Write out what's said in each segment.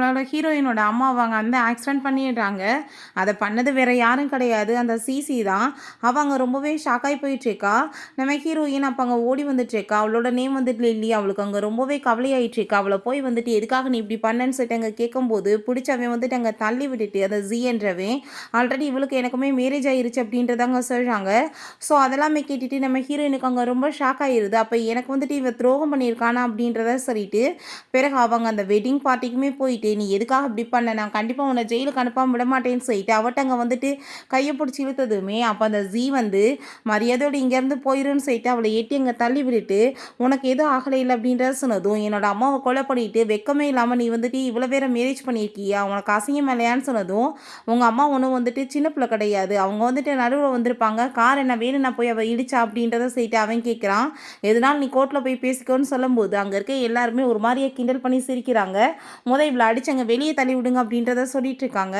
நம்மளோட ஹீரோயினோட அம்மா அவங்க வந்து ஆக்சிடென்ட் பண்ணிடுறாங்க. அதை பண்ணது வேற யாரும் கிடையாது, அந்த சிசி தான். அவங்க ரொம்பவே ஷாக்காகி போயிட்டுருக்கா. நம்ம ஹீரோயின் அப்போ அங்கே ஓடி வந்துட்டுருக்கா. அவளோட நேம் வந்துட்டு லில்லி. அவளுக்கு அங்கே ரொம்பவே கவலையாயிட்டுருக்கா. அவளை போய் வந்துட்டு எதுக்காக நீ இப்படி பண்ணேன்னு சொல்லிட்டு அங்கே கேட்கும்போது பிடிச்சவன் வந்துட்டு அங்கே தள்ளி விட்டுட்டு அந்த ஜி என்றவன் ஆல்ரெடி இவளுக்கு எனக்குமே மேரேஜ் ஆயிருச்சு அப்படின்றதாங்க சொல்கிறாங்க. ஸோ அதெல்லாமே கேட்டுட்டு நம்ம ஹீரோயினுக்கு அங்கே ரொம்ப ஷாக் ஆகிடுது. அப்போ எனக்கு வந்துட்டு இவ துரோகம் பண்ணியிருக்கானா அப்படின்றத சொல்லிட்டு பிறகு அவங்க அந்த வெட்டிங் பார்ட்டிக்குமே போயிட்டு நீ எதுக்காக இப்படி பண்ண, நான் கண்டிப்பாக உன்னை ஜெயிலுக்கு அனுப்பாமல் விட மாட்டேன்னு சொல்லிட்டு அவட்ட அங்கே வந்துட்டு கையை பிடிச்சி இழுத்ததுமே அப்போ அந்த ஜி வந்து மரியாதையோடு இங்கேருந்து போயிருன்னு சொல்லிட்டு அவளை எட்டி அங்கே தள்ளி விட்டுட்டு உனக்கு எதுவும் ஆகலை இல்லை அப்படின்றத சொன்னதும் என்னோட அம்மாவை கொலை பண்ணிட்டு வெக்கமே இல்லாமல் நீ வந்துட்டு இவ்வளோ பேரை மேரேஜ் பண்ணியிருக்கியா, உனக்கு அசிங்கம் இல்லையான்னு சொன்னதும் உங்கள் அம்மா ஒன்றும் வந்துட்டு சின்ன பிள்ளை கிடையாது, அவங்க வந்துட்டு நடுவில் வந்திருப்பாங்க, கார் என்ன வேணும் நான் போய் அவள் இடிச்சா அப்படின்றத சொல்லிட்டு அவன் கேட்குறான். எதனால் நீ கோர்ட்டில் போய் பேசிக்கோன்னு சொல்லும்போது அங்கே இருக்க எல்லாருமே ஒரு மாதிரியே கிண்டல் பண்ணி சிரிக்கிறாங்க. இவ்வளோ அடிச்சங்க வெளியே தள்ளி விடுங்க அப்படின்றத சொல்லிட்டு இருக்காங்க.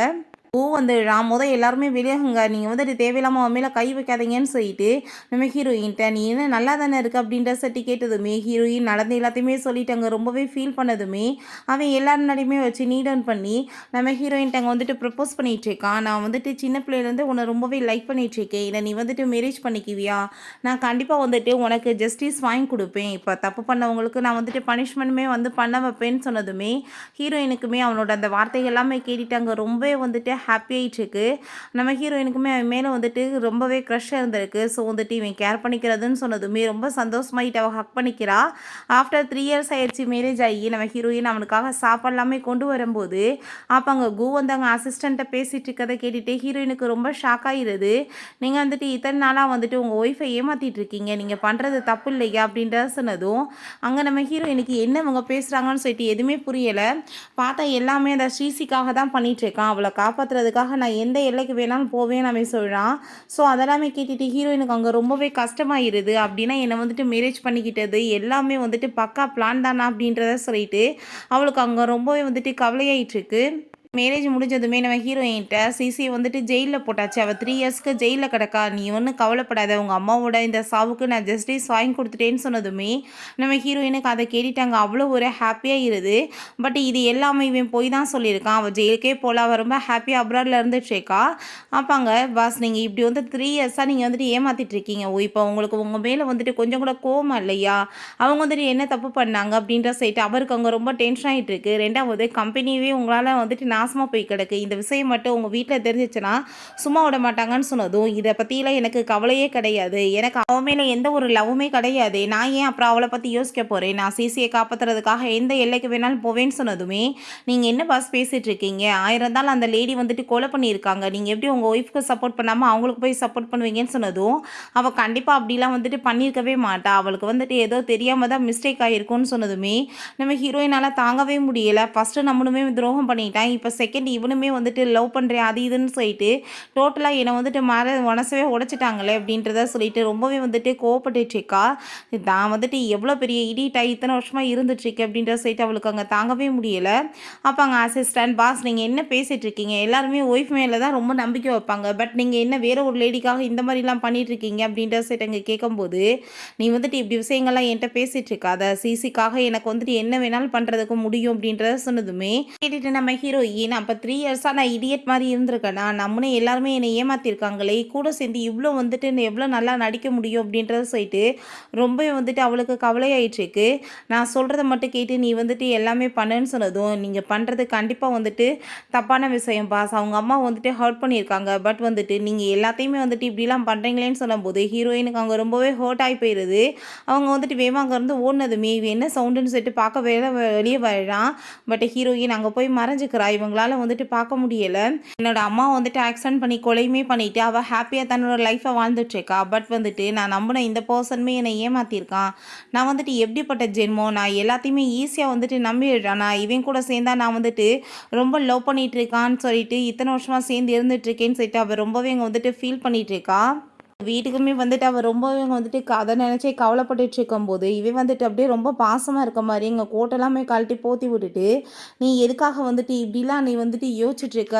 வந்து நான் எல்லாருமே வெளியாகுங்க, நீங்கள் வந்துட்டு தேவையில்லாமல் அவன் மேலே கை வைக்காதீங்கன்னு சொல்லிட்டு நம்ம ஹீரோயின்ட்ட நீ என்ன நல்லா தானே இருக்கு அப்படின்ற சட்டி கேட்டதுமே ஹீரோயின் நடந்து எல்லாத்தையுமே சொல்லிட்டாங்க. ரொம்பவே ஃபீல் பண்ணதுமே அவன் எல்லாரும் நடையுமே வச்சு நீ டவுன் பண்ணி நம்ம ஹீரோயின்ட்ட அங்கே வந்துட்டு ப்ரப்போஸ் பண்ணிகிட்டு இருக்கான். நான் வந்துட்டு சின்ன பிள்ளையிலேருந்து உன்னை ரொம்பவே லைக் பண்ணிகிட்டு இருக்கேன், இதை நீ வந்துட்டு மேரேஜ் பண்ணிக்குவியா, நான் கண்டிப்பாக வந்துட்டு உனக்கு ஜஸ்டிஸ் வாங்கி கொடுப்பேன், இப்போ தப்பு பண்ணவங்களுக்கு நான் வந்துட்டு பனிஷ்மெண்ட்டுமே வந்து பண்ண வைப்பேன்னு சொன்னதுமே ஹீரோயினுக்குமே அவனோட அந்த வார்த்தைகள் எல்லாமே கேட்டுட்டாங்க. ரொம்பவே வந்துட்டு ஹாப்பியாகிட்டுருக்கு. நம்ம ஹீரோயினுக்குமே அவன் மேலே வந்துட்டு ரொம்பவே க்ரஷ்ஷாக இருந்திருக்கு. ஸோ வந்துட்டு இவன் கேர் பண்ணிக்கிறதுன்னு சொன்னதுமே ரொம்ப சந்தோஷமாயிட்டு அவள் ஹக் பண்ணிக்கிறா. ஆஃப்டர் 3 இயர்ஸ் ஆயிடுச்சு மேரேஜ் ஆகி நம்ம ஹீரோயின் அவனுக்காக சாப்பாடெல்லாமே கொண்டு வரும்போது அப்போ அங்கே வந்து அங்கே அசிஸ்டண்ட்டை பேசிகிட்டு இருக்கதை கேட்டுட்டு ஹீரோயினுக்கு ரொம்ப ஷாக் ஆகிடுது. நீங்கள் வந்துட்டு இத்தனை நாளாக வந்துட்டு உங்கள் ஒய்ஃபை ஏமாற்றிட்டு இருக்கீங்க, நீங்கள் பண்ணுறது தப்பு இல்லையா அப்படின்றத சொன்னதும் அங்கே நம்ம ஹீரோயினுக்கு என்ன இவங்க பேசுகிறாங்கன்னு சொல்லிட்டு எதுவுமே புரியலை. பார்த்தா எல்லாமே அந்த ஸ்ரீசிக்காக தான் பண்ணிகிட்ருக்கான், அவளை காப்பாற்றுறதுக்காக நான் எந்த எல்லைக்கு வேணாலும் போவேன்னு அவன் சொல்கிறான். ஸோ அதெல்லாமே கேட்டுட்டு ஹீரோயினுக்கு அங்கே ரொம்பவே கஷ்டமாயிருது. அப்படின்னா என்னை வந்துட்டு மேரேஜ் பண்ணிக்கிட்டது எல்லாமே வந்துட்டு பக்கா பிளான் தானா அப்படின்றத சொல்லிட்டு அவளுக்கு அங்கே ரொம்பவே வந்துட்டு கவலையாயிட்டுருக்கு. மேரேஜ் முடிஞ்சதுமே நம்ம ஹீரோயின்ட்ட சிசி வந்துட்டு ஜெயிலில் போட்டாச்சு, அவள் 3 இயர்ஸ்க்கு ஜெயிலில் கிடக்கா, நீ ஒன்றும் கவலைப்படாத, உங்கள் அம்மாவோட இந்த சாவுக்கு நான் ஜஸ்டிஸ் வாங்கி கொடுத்துட்டேன்னு சொன்னதுமே நம்ம ஹீரோயினுக்கு அதை கேட்டுட்டாங்க. அவ்வளோ ஒரு ஹாப்பியாக இருது. பட் இது எல்லாமே இவன் போய் தான் சொல்லியிருக்கான், அவள் ஜெயிலுக்கே போகல, அவள் ரொம்ப ஹாப்பியாக அப்ராடில் இருந்துட்டுருக்கா. அப்பாங்க பாஸ் நீங்கள் இப்படி வந்து 3 இயர்ஸாக நீங்கள் வந்துட்டு ஏமாற்றிட்டு இருக்கீங்க, இப்போ உங்களுக்கு உங்கள் மேலே வந்துட்டு கொஞ்சம் கூட கோவம் இல்லையா, அவங்க வந்துட்டு என்ன தப்பு பண்ணாங்க அப்படின்ற சைட்டு அவருக்கு அங்கே ரொம்ப டென்ஷன் ஆகிட்டு இருக்கு. ரெண்டாவது கம்பெனியே உங்களால் வந்துட்டு நாசமாக போய் கிடக்கு, இந்த விஷயம் மட்டும் உங்கள் வீட்டில் தெரிஞ்சிச்சுன்னா சும்மா விட மாட்டாங்கன்னு சொன்னதும் இதை பற்றிலாம் எனக்கு கவலையே கிடையாது, எனக்கு அவன் மேலே எந்த ஒரு லவ்வுமே கிடையாது, நான் ஏன் அப்புறம் அவளை பற்றி யோசிக்க போகிறேன், நான் சிசியை காப்பாற்றுறதுக்காக எந்த எல்லைக்கு வேணாலும் போவேன்னு சொன்னதுமே நீங்கள் என்ன பாஸ் பேசிகிட்டு இருக்கீங்க, 1000 இருந்தாலும் அந்த லேடி வந்துட்டு கொலை பண்ணியிருக்காங்க, நீங்கள் எப்படி உங்கள் ஒய்ஃப்க்கு சப்போர்ட் பண்ணாமல் அவங்களுக்கு போய் சப்போர்ட் பண்ணுவீங்கன்னு சொன்னதும் அவள் கண்டிப்பாக அப்படிலாம் வந்துட்டு பண்ணியிருக்கவே மாட்டா, அவளுக்கு வந்துட்டு ஏதோ தெரியாமல் தான் மிஸ்டேக் ஆகிருக்கும்னு சொன்னதுமே நம்ம ஹீரோயினால் தாங்கவே முடியலை. ஃபஸ்ட்டு நம்மளுமே துரோகம் பண்ணிட்டான், இப்போ செகண்ட் இவனுமே வந்துட்டு லவ் பண்ணுறேன் அது இதுன்னு சொல்லிட்டு டோட்டலாக என்னை வந்துட்டு மனசவே உடைச்சிட்டாங்களே அப்படின்றத சொல்லிட்டு ரொம்பவே வந்துட்டு கோவப்பட்டுருக்கா. நான் வந்துட்டு எவ்வளோ பெரிய இடிட்டாக இத்தனை வருஷமாக இருந்துட்டுருக்கு அப்படின்றத சொல்லிட்டு அவளுக்கு அங்கே தாங்கவே முடியலை. அப்போ அங்கே அசிஸ்டன்ட் பாஸ் நீங்கள் என்ன பேசிகிட்டு இருக்கீங்க, எல்லாருமே ஒய்ஃப் மேலே தான் ரொம்ப நம்பிக்கை வைப்பாங்க, பட் நீங்கள் என்ன வேற ஒரு லேடிக்காக இந்த மாதிரிலாம் பண்ணிகிட்ருக்கீங்க அப்படின்றத சொல்லிட்டு அங்கே கேட்கும்போது நீ வந்துட்டு இப்படி விஷயங்கள்லாம் என்கிட்ட பேசிகிட்டு இருக்காத, சிசிக்காக எனக்கு வந்துட்டு என்ன வேணாலும் பண்ணுறதுக்கு முடியும் அப்படின்றத சொன்னதுமே கேட்டுட்டு நம்ம ஹீரோயின் அப்போ 3 இயர்ஸாக நான் இடியட் மாதிரி இருந்திருக்கேனா, நம்மனே எல்லாருமே என்னை ஏமாற்றிருக்காங்களே, கூட சேர்ந்து இவ்வளோ வந்துட்டு எவ்வளோ நல்லா நடிக்க முடியும் அப்படின்றத சொல்லிட்டு ரொம்பவே வந்துட்டு அவளுக்கு கவலையாயிட்டுருக்கு. நான் சொல்கிறத மட்டும் கேட்டு நீ வந்துட்டு எல்லாமே பண்ணுன்னு சொன்னதும் நீங்கள் பண்ணுறது கண்டிப்பாக வந்துட்டு தப்பான விஷயம் பாஸ், அவங்க அம்மா வந்துட்டு ஹர்ட் பண்ணியிருக்காங்க, பட் வந்துட்டு நீங்கள் எல்லாத்தையுமே வந்துட்டு இப்படிலாம் பண்ணுறீங்களேன்னு சொல்லும்போது ஹீரோயினுக்கு அங்கே ரொம்பவே ஹர்ட் ஆகி போயிடுது. அவங்க வந்துட்டு வேமா அங்கேருந்து ஓடினதுமே இவன் என்ன சவுண்டுன்னு சொல்லிட்டு பார்க்க வெளியே வரான். பட் ஹீரோயின் அங்கே போய் மறைஞ்சிக்கிறா, இவங்களால வந்துட்டு பார்க்க முடியலை. என்னோட அம்மா வந்துட்டு ஆக்சிடென்ட் பண்ணி கொலையுமே பண்ணிவிட்டு அவள் ஹாப்பியாக தன்னோட லைஃப்பை வாழ்ந்துட்டுருக்கா, பட் வந்துட்டு நான் நம்பின இந்த பர்சனுமே என்னை ஏமாற்றிருக்கான், நான் வந்துட்டு எப்படிப்பட்ட ஜென்மம், நான் எல்லாத்தையுமே ஈஸியாக வந்துட்டு நம்பிடுறான், நான் இவன் கூட சேர்ந்தா நான் வந்துட்டு ரொம்ப லவ் பண்ணிகிட்ருக்கான்னு சொல்லிட்டு இத்தனை வருஷமாக சேர்ந்து இருந்துகிட்ருக்கேன்னு சொல்லிட்டு அவள் ரொம்பவே இங்கே வந்துட்டு ஃபீல் பண்ணிகிட்ருக்கா. வீட்டுக்குமே வந்துட்டு அவ ரொம்பவே வந்துட்டு அத நினைச்சே கவலைப்பட்டுட்டு இருக்கும்போது, இவன் வந்துட்டு அப்படியே ரொம்ப பாசமா இருக்க மாரி எங்க கோட் எல்லாமே கழட்டி போத்தி விட்டுட்டு, "நீ எதுக்காக வந்துட்டு இப்படிலாம் நீ வந்துட்டு யோசிச்சுட்டு இருக்க?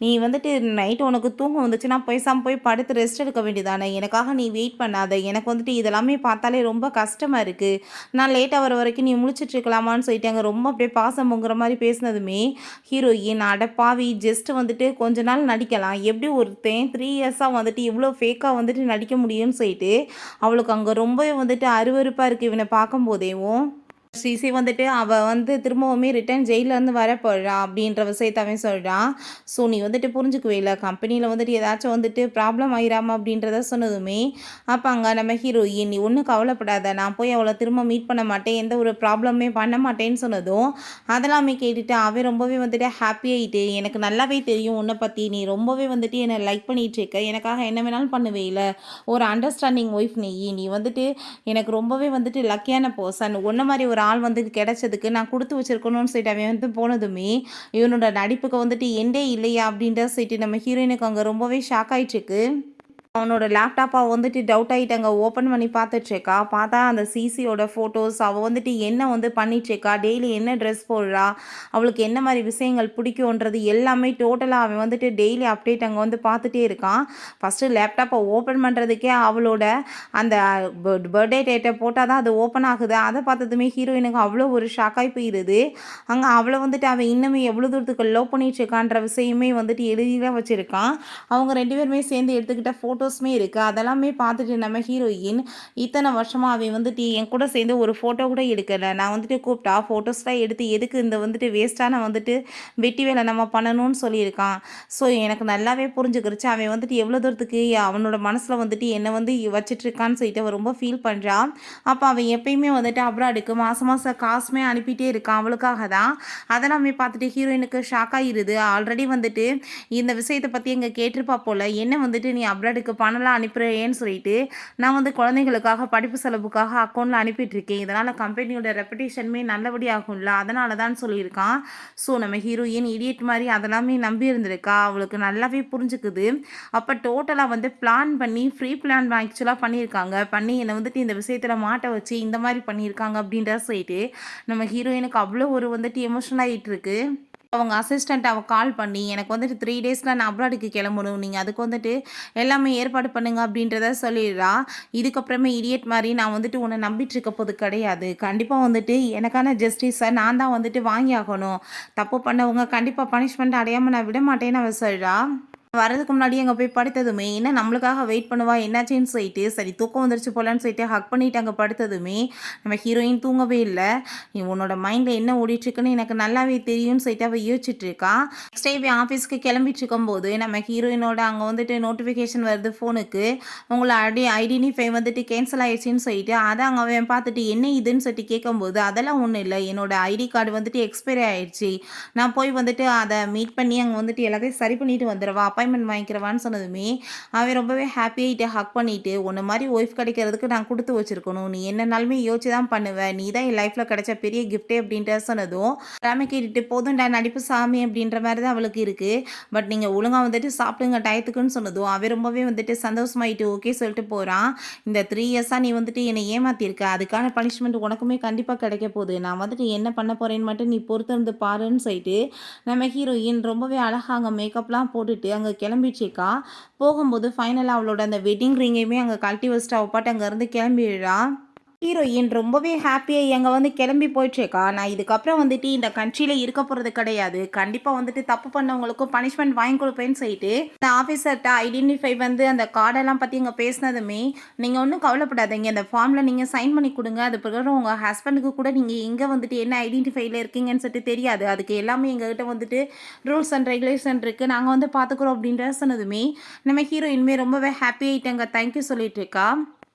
நீ வந்துட்டு நைட் உனக்கு தூக்கம் வந்துச்சுன்னா பேசாம போய் படுத்து ரெஸ்ட் எடுக்க வேண்டியதானே! எனக்காக நீ வெயிட் பண்ணாத. எனக்கு வந்துட்டு இதெல்லாமே பார்த்தாலே ரொம்ப கஷ்டமா இருக்கு. நான் லேட்டா வர வரைக்கும் நீ முழிச்சுட்டு இருக்கலாமான்னு" சொல்லிட்டாங்க. ரொம்ப அப்படியே பாசம் பொங்குற மாரி பேசினதுமே, ஹீரோயின் "அட பாவி! ஜஸ்ட் வந்துட்டு கொஞ்ச நாள் நடிக்கலாம். எப்படி ஒருத்தன் 3 இயர்ஸா வந்துட்டு இவ்ளோ ஃபேக்கா வந்துட்டு நடிக்க முடியும்னு சொல்லிட்டு, அவளுக்கு அங்க ரொம்பவே வந்துட்டு அருவருப்பா இருக்கு இவன பார்க்கும்போதேவும். சிசி வந்துட்டு அவ வந்து திரும்பவுமே ரிட்டர்ன் ஜெயிலேருந்து வரப்போறா அப்படின்ற விஷயத்த அவன் சொல்றான். ஸோ நீ வந்துட்டு புரிஞ்சுக்கவே இல்ல. கம்பெனியில வந்துட்டு ஏதாச்சும் வந்துட்டு ப்ராப்ளம் ஆயிராம அப்படின்றத சொன்னதுமே, அப்ப அங்க நம்ம ஹீரோயின் "நீ ஒண்ணும் கவலைப்படாத. நான் போய் அவள திரும்ப மீட் பண்ண மாட்டேன். எந்த ஒரு ப்ராப்ளமே பண்ண மாட்டேன்னு" சொன்னதும், அதெல்லாமே கேட்டுட்டு அவன் ரொம்பவே வந்துட்டு ஹாப்பி ஆயிட்டு, "எனக்கு நல்லாவே தெரியும் உன்ன பத்தி. நீ ரொம்பவே வந்துட்டு என்ன லைக் பண்ணிட்டு இருக்க. எனக்காக என்ன வேணாலும் பண்ணுவேல்ல. ஒரு அண்டர்ஸ்டாண்டிங் ஒய்ஃப் நீயி. நீ வந்துட்டு எனக்கு ரொம்பவே வந்துட்டு லக்கியான பெர்சன். உன்ன மாரி ஒரு ஆள் வந்து கிடைச்சதுக்கு நான் குடுத்து வச்சிருக்கணும்னு சொல்லிட்டு அவன் வந்து போனதுமே, இவனோட நடிப்புக்கு வந்துட்டு எண்டே இல்லையா? அப்படின்ற சொல்லிட்டு நம்ம ஹீரோயினுக்கு அங்க ரொம்பவே ஷாக் ஆயிட்டுருக்கு. அவனோட லேப்டாப்ப வந்துட்டு டவுட் ஆயிட்டாங்க. ஓப்பன் பண்ணி பார்த்துட்டுருக்கா. பார்த்தா அந்த சிசியோட ஃபோட்டோஸ் அவ வந்துட்டு என்ன வந்து பண்ணிட்டுருக்கா, டெய்லி என்ன ட்ரெஸ் போடுறா, அவளுக்கு என்ன மாரி விஷயங்கள் பிடிக்குன்றது எல்லாமே டோட்டலா அவன் வந்துட்டு டெய்லி அப்டேட் அங்க வந்து பார்த்துட்டே இருக்கான். ஃபர்ஸ்ட்டு லேப்டாப்ப ஓப்பன் பண்ணுறதுக்கே அவளோட அந்த பர்த்டே டேட்ட போட்டா தான் அது ஓப்பன் ஆகுது. அத பார்த்ததுமே ஹீரோயினுக்கு அவ்வளோ ஒரு ஷாக் ஆயி போயிருது. அங்க அவள வந்துட்டு அவன் இன்னுமே எவ்வளோ தூரத்துக்கு லவ் பண்ணிட்டுருக்கான்ற விஷயமே வந்துட்டு எழுதிலாம் வச்சிருக்கான். அவங்க 2 பேருமே சேர்ந்து எடுத்துக்கிட்ட ஃபோட்டோஸுமே இருக்கு. அதெல்லாமே பார்த்துட்டு நம்ம ஹீரோயின், இத்தன வருஷமா அவன் வந்துட்டு என் கூட சேர்ந்து ஒரு ஃபோட்டோ கூட எடுக்கல. நான் வந்துட்டு கூப்பிட்டா ஃபோட்டோஸ்லாம் எடுத்து எதுக்கு இந்த வந்துட்டு வேஸ்ட்டான வந்துட்டு வெட்டி வேல நம்ம பண்ணணும்னு சொல்லியிருக்கான். ஸோ எனக்கு நல்லாவே புரிஞ்சுக்கிருச்சு. அவன் வந்துட்டு எவ்வளோ தூரத்துக்கு அவனோட மனசுல வந்துட்டு என்ன வந்து வச்சுட்டுருக்கான்னு சொல்லிட்டு அவ ரொம்ப ஃபீல் பண்றா. அப்ப அவன் எப்பயுமே வந்துட்டு அப்ராடுக்கு மாசம் மாசம் காசுமே அனுப்பிட்டே இருக்கான் அவளுக்காக தான். அதெல்லாமே பார்த்துட்டு ஹீரோயினுக்கு ஷாக் ஆயிருது. ஆல்ரெடி வந்துட்டு இந்த விஷயத்த பத்தி எங்க கேட்டிருப்பா போல. என்ன வந்துட்டு நீ அப்ராடுக்கு பணம்லாம் அனுப்புறேன்னு சொல்லிட்டு, நான் வந்து குழந்தைகளுக்காக படிப்பு செலவுக்காக அக்கவுண்ட்ல அனுப்பிட்டுருக்கேன். இதனால கம்பெனியோட ரெப்புடேஷனுமே நல்லபடியாகும்ல. அதனால தான் சொல்லியிருக்கான். ஸோ நம்ம ஹீரோயின் இடியட் மாரி அதெல்லாமே நம்பி இருந்திருக்கா. அவளுக்கு நல்லாவே புரிஞ்சுக்குது. அப்ப டோட்டலா வந்து பிளான் பண்ணி ஃப்ரீ பிளான் ஆக்சுவலா பண்ணியிருக்காங்க. பண்ணி என்ன வந்துட்டு இந்த விஷயத்துல மாட்ட வச்சு இந்த மாரி பண்ணியிருக்காங்க அப்படின்றத சொல்லிட்டு, நம்ம ஹீரோயினுக்கு அவ்வளோ ஒரு வந்துட்டு எமோஷனல் ஆயிட்டு இருக்கு. அவங்க அசிஸ்டன்ட் அவ கால் பண்ணி, "எனக்கு வந்துட்டு 3 டேஸ்ல நான் அப்ராடுக்கு கிளம்பணும். நீங்க அதுக்கு வந்துட்டு எல்லாமே ஏற்பாடு பண்ணுங்க." அப்படின்றத சொல்லிடுறா. இதுக்கப்புறமே இடியட் மாரி, "நான் வந்துட்டு உன்ன நம்பிட்டு இருக்க போது கிடையாது. கண்டிப்பா வந்துட்டு எனக்கான ஜஸ்டிஸ நான் தான் வந்துட்டு வாங்கியாகணும். தப்பு பண்ணவங்க கண்டிப்பா பனிஷ்மெண்ட் அடையாம நான் விட மாட்டேன்னு" அவ சொல்றா. வரதுக்கு முன்னாடியே அங்க போய் படுத்ததுமே, என்ன நம்மளுக்காக வெயிட் பண்ணுவா என்னாச்சுன்னு சொல்லிட்டு, சரி தூக்கம் வந்துருச்சு போலன்னு சொல்லிட்டு ஹக் பண்ணிட்டு அங்க படுத்ததுமே, நம்ம ஹீரோயின் தூங்கவே இல்ல. "நீ உன்னோட மைண்ட்ல என்ன ஓடிட்டுருக்குன்னு எனக்கு நல்லாவே தெரியும்னு" சொல்லிட்டு அவ யோசிச்சுட்டு இருக்கா. நெக்ஸ்ட் டே இவன் ஆஃபீஸ்க்கு கிளம்பிட்டு இருக்கும்போது, நம்ம ஹீரோயினோட அங்க வந்துட்டு நோட்டிஃபிகேஷன் வருது ஃபோனுக்கு. உங்கள ஐடென்டிஃபை வந்துட்டு கேன்சல் ஆயிடுச்சுன்னு சொல்லிட்டு, அத அங்க அவன் பார்த்துட்டு என்ன இதுன்னு சொல்லிட்டு கேட்கும்போது, "அதெல்லாம் ஒண்ணும் இல்ல. என்னோட ஐடி கார்டு வந்துட்டு எக்ஸ்பைரி ஆயிடுச்சு. நான் போய் வந்துட்டு அத மீட் பண்ணி அங்க வந்துட்டு எல்லாத்தையும் சரி பண்ணிட்டு வந்துறவா, அப்பாயின்ட்மெண்ட் வாங்கிக்கிறவான்னு" சொன்னதுமே, அவன் ரொம்பவே ஹாப்பி ஆயிட்டு ஹக் பண்ணிட்டு, "உன்ன மாரி ஒய்ஃப் கிடைக்கிறதுக்கு நான் குடுத்து வச்சிருக்கணும். நீ என்னனாலுமே யோசிச்சு தான் பண்ணுவ. நீ தான் என் லைஃப்ல கிடைச்ச பெரிய கிஃப்ட்டே" அப்படின்ட்டு சொன்னதும், எல்லாமே கேட்டுட்டு, "போதும்டா நடிப்பு சாமி" அப்படின்ற மாரி தான் அவளுக்கு இருக்கு. பட் நீங்க ஒழுங்கா வந்துட்டு சாப்பிடுங்க டயத்துக்குன்னு சொன்னதும், அவன் ரொம்பவே வந்துட்டு சந்தோஷமாயிட்டு ஓகே சொல்லிட்டு போறான். "இந்த 3 இயர்ஸா நீ வந்துட்டு என்னை ஏமாத்தியிருக்க. அதுக்கான பனிஷ்மெண்ட் உனக்குமே கண்டிப்பா கிடைக்க போது. நான் வந்துட்டு என்ன பண்ண போறேன்னு மட்டும் நீ பொறுத்திருந்து பாருன்னு" சொல்லிட்டு, நம்ம ஹீரோயின் ரொம்பவே அழகா அங்க மேக்கப்லாம் போட்டுட்டு அங்க கிளம்பிட்டுருக்கா. போகும்போது ஃபைனலா அவளோட அந்த வெட்டிங் ரிங்கையுமே அங்க கழட்டி வச்சுட்டு அவ பாட்டு அங்கருந்து கிளம்பிடுறா. ஹீரோயின் ரொம்பவே ஹாப்பியா அங்க வந்து கிளம்பி போயிட்டுருக்கா. நான் இதுக்கப்புறம் வந்துட்டு இந்த கண்ட்ரில இருக்க போறது கிடையாது. கண்டிப்பா வந்துட்டு தப்பு பண்ணவங்களுக்கும் பனிஷ்மெண்ட் வாங்கி குடுப்பேன்னு சொல்லிட்டு, அந்த ஆஃபீசர்ட்ட ஐடென்டிஃபை வந்து அந்த கார்டெல்லாம் பத்தி அங்க பேசினதுமே, "நீங்க ஒண்ணும் கவலைப்படாதீங்க. இந்த ஃபார்ம்ல நீங்க சைன் பண்ணி குடுங்க. அது பிரகாரம் உங்க ஹஸ்பண்டுக்கு கூட நீங்க எங்க வந்துட்டு என்ன ஐடென்டிஃபைல இருக்கீங்கன்னு சொல்லிட்டு தெரியாது. அதுக்கு எல்லாமே எங்ககிட்ட வந்துட்டு ரூல்ஸ் அண்ட் ரெகுலேஷன் இருக்கு. நாங்க வந்து பார்த்துக்குறோம்." அப்படின்றத சொன்னதுமே, நம்ம ஹீரோயினுமே ரொம்பவே ஹாப்பி ஆயிட்டாங்க. தேங்க் யூ சொல்லிட்டு இருக்கா.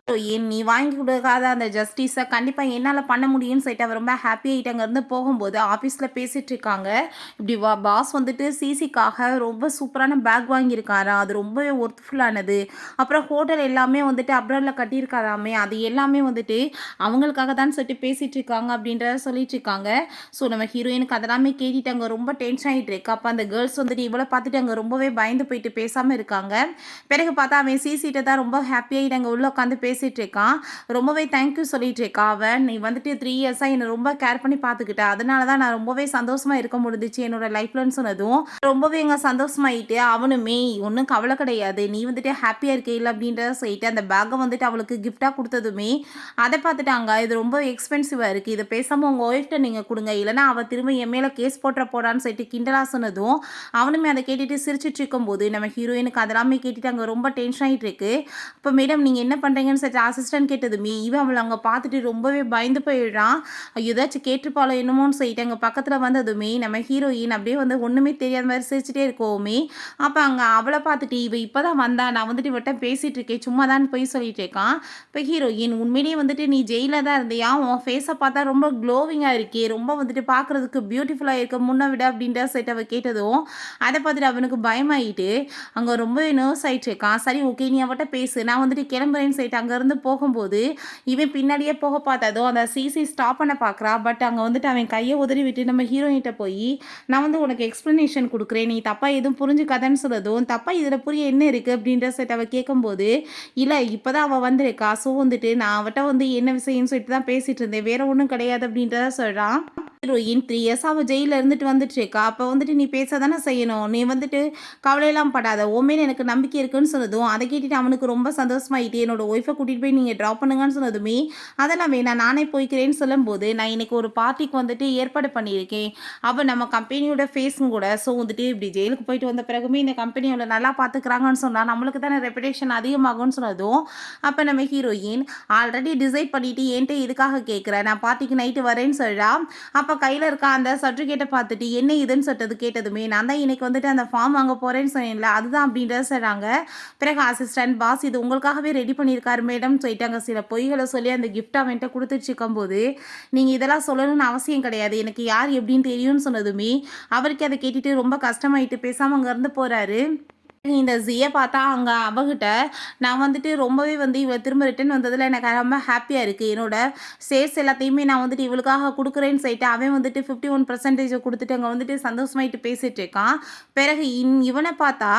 ஏன் நீ வாங்கி குடுக்காத அந்த ஜஸ்டிஸ கண்டிப்பா என்னால பண்ண முடியும்னு சொல்லிட்டு அவ ரொம்ப ஹாப்பி ஆயிட்டு அங்கருந்து போகும்போது, ஆஃபீஸ்ல பேசிட்டு இருக்காங்க. இப்படி பாஸ் வந்துட்டு சிசிக்காக ரொம்ப சூப்பரான பேக் வாங்கியிருக்காராம். அது ரொம்பவே ஒர்த்ஃபுல்லானது. அப்புறம் ஹோட்டல் எல்லாமே வந்துட்டு அப்ராட்ல கட்டியிருக்காராமே, அது எல்லாமே வந்துட்டு அவங்களுக்காக தான் சொல்லிட்டு பேசிட்டு இருக்காங்க அப்படின்றத சொல்லிட்டு இருக்காங்க. ஸோ நம்ம ஹீரோயினுக்கு அதெல்லாமே கேட்டுட்டு அங்க ரொம்ப டென்ஷன் ஆயிட்டு இருக்கு. அப்ப அந்த கேர்ள்ஸ் வந்துட்டு இவள பார்த்துட்டு அங்க ரொம்பவே பயந்து போயிட்டு பேசாம இருக்காங்க. பிறகு பார்த்தா அவன் சிசிட்ட தான் ரொம்ப ஹாப்பியாயிட்டு அங்க உள்ள உட்காந்து பேசிட்டு இருக்கான். ரொம்பவே தேங்க்யூ சொல்லிட்டு இருக்கா அவ. "நீ வந்துட்டு 3 இயர்ஸா என்ன ரொம்ப கேர் பண்ணி பார்த்துக்கிட்ட. அதனால தான் நான் ரொம்பவே சந்தோஷமா இருக்க முடிஞ்சுச்சு என்னோட லைஃப்லன்னு" சொன்னதும், ரொம்பவே அங்க சந்தோஷமாயிட்டு அவனுமே "ஒண்ணும் கவலை கிடையாது. நீ வந்துட்டு ஹாப்பியா இருக்கையில" அப்படின்றத சொல்லிட்டு அந்த பேக்க வந்துட்டு அவளுக்கு கிஃப்ட்டா குடுத்ததுமே, அத பார்த்துட்டாங்க. "இது ரொம்ப எக்ஸ்பென்சிவா இருக்கு. இத பேசாம உங்க ஒய்ஃப்ட்ட நீங்க குடுங்க. இல்லன்னா அவ திரும்ப என் மேல கேஸ் போட்டுற போறான்னு" சொல்லிட்டு கிண்டலா சொன்னதும், அவனுமே அத கேட்டுட்டு சிரிச்சுட்டு இருக்கும்போது, நம்ம ஹீரோயினுக்கு அதெல்லாமே கேட்டுட்டு அங்க ரொம்ப டென்ஷன் ஆயிட்டு இருக்கு. அப்ப மேடம் நீங்க என்ன பண்றீங்கன்னு சொல்லிட்டு அசிஸ்டன்ட் கேட்டதுமே, இவன் அவள அங்க பார்த்துட்டு ரொம்பவே பயந்து போயிடுறான். ஏதாச்சும் கேட்டுருப்பாளோ என்னமோன்னு சொல்லிட்டு அங்க பக்கத்துல வந்ததுமே, நம்ம ஹீரோயின் அப்படியே வந்து ஒண்ணுமே தெரியாத மாரி சிரிச்சுட்டே இருக்கவுமே, அப்ப அங்க அவள பார்த்துட்டு இவ இப்பதான் வந்தா, நான் வந்துட்டு இவட்ட பேசிட்டு இருக்கேன். சும்மா தான் பொய் சொல்லிட்டு இருக்கான். இப்ப ஹீரோயின் உண்மையிலேயே வந்துட்டு நீ ஜெயில்ல தான் இருந்தியா? உன் ஃபேஸ பார்த்தா ரொம்ப க்ளோவிங்கா இருக்கே! ரொம்ப வந்துட்டு பார்க்கறதுக்கு பியூட்டிஃபுல்லா இருக்க முன்ன விட அப்படின்ற சொல்லிட்டு அவ கேட்டதும், அத பார்த்துட்டு அவனுக்கு பயமாயிட்டு, அங்க ரொம்பவே நர்வஸ் ஆயிட்டு இருக்கான். சரி ஓகே நீ அவட்ட பேசு. நான் வந்துட்டு கிளம்புறேன்னு சொல்லிட்டு அங்கருந்து போகும்போது, இவன் பின்னாடியே போக பார்த்ததும் அந்த சிசி ஸ்டாப் பண்ண பார்க்குறா. பட் அங்க வந்துட்டு அவன் கைய உதறி விட்டு நம்ம ஹீரோயின்ட்ட போயி, நான் வந்து உனக்கு எக்ஸ்ப்ளனேஷன் குடுக்குறேன். நீ தப்பா எதுவும் புரிஞ்சுக்காதன்னு சொன்னதும், தப்பா இதுல புரிய என்ன இருக்கு? அப்படின்ற சொல்லிட்டு அவ கேட்கும்போது, இல்ல இப்பதான் அவ வந்திருக்கா. ஸோ வந்துட்டு நான் அவட்ட வந்து என்ன விஷயம்னு சொல்லிட்டு தான் பேசிட்டு இருந்தேன். வேற ஒண்ணும் கிடையாது அப்படின்றத சொல்றான். ஹீரோயின் 3 இயர்ஸா அவ ஜெயில்ல இருந்துட்டு வந்துட்டு இருக்கா. அப்ப வந்துட்டு நீ பேச தானே செய்யணும். நீ வந்துட்டு கவலையெல்லாம் படாத. உன் மேல எனக்கு நம்பிக்கை இருக்குன்னு சொன்னதும், அத கேட்டுட்டு அவனுக்கு ரொம்ப சந்தோஷமாயிட்டு, என்னோட ஒய்ஃப கூட்டிட்டு போய் நீங்க ட்ராப் பண்ணுங்கன்னு சொன்னதுமே, அதெல்லாம் வேணாம் நானே போய்க்கிறேன்னு சொல்லும்போது, நான் இன்னைக்கு ஒரு பார்ட்டிக்கு வந்துட்டு ஏற்பாடு பண்ணியிருக்கேன். அவ நம்ம கம்பெனியோட ஃபேஸும் கூட. ஸோ வந்துட்டு இப்படி ஜெயிலுக்கு போயிட்டு வந்த பிறகுமே இந்த கம்பெனி அவள நல்லா பார்த்துக்கிறாங்கன்னு சொன்னா, நம்மளுக்கு தானே ரெப்புடேஷன் அதிகமாகும்னு சொன்னதும், அப்ப நம்ம ஹீரோயின் ஆல்ரெடி டிசைட் பண்ணிட்டு என்ட்ட எதுக்காக கேட்குற? நான் பார்ட்டிக்கு நைட்டு வரேன்னு சொல்றா. அப்ப கையில இருக்க அந்த சர்டிஃபிகேட்ட பார்த்துட்டு, என்ன இதுன்னு சொல்லிட்டு கேட்டதுமே, நான் தான் இன்னைக்கு வந்துட்டு அந்த ஃபார்ம் வாங்க போறேன்னு சொன்னேன்ல, அதுதான் அப்படின்றத சொல்றாங்க. பிறகு அசிஸ்டன்ட், பாஸ் இது உங்களுக்காகவே ரெடி பண்ணியிருக்காரு மேடம்னு சொல்லிட்டாங்க. சில பொய்கள சொல்லி அந்த கிஃப்ட் அவன்ட்ட குடுத்துட்டுருக்கும்போது, நீங்க இதெல்லாம் சொல்லணும்னு அவசியம் கிடையாது. எனக்கு யார் எப்படின்னு தெரியும்னு சொன்னதுமே, அவருக்கே அத கேட்டுட்டு ரொம்ப கஷ்டமாயிட்டு பேசாம அங்கருந்து போறாரு. இந்த ஜிய பார்த்தா அங்க அவகிட்ட, நான் வந்துட்டு ரொம்பவே வந்து இவ திரும்ப ரிட்டர்ன் வந்ததுல எனக்கு ரொம்ப ஹாப்பியா இருக்கு. என்னோட ஷேர்ஸ் எல்லாத்தையுமே நான் வந்துட்டு இவளுக்காக குடுக்குறேன்னு சொல்லிட்டு, அவன் வந்துட்டு 51% குடுத்துட்டு அங்க வந்துட்டு சந்தோஷமாயிட்டு பேசிட்டு இருக்கான். பிறகு இவன பார்த்தா,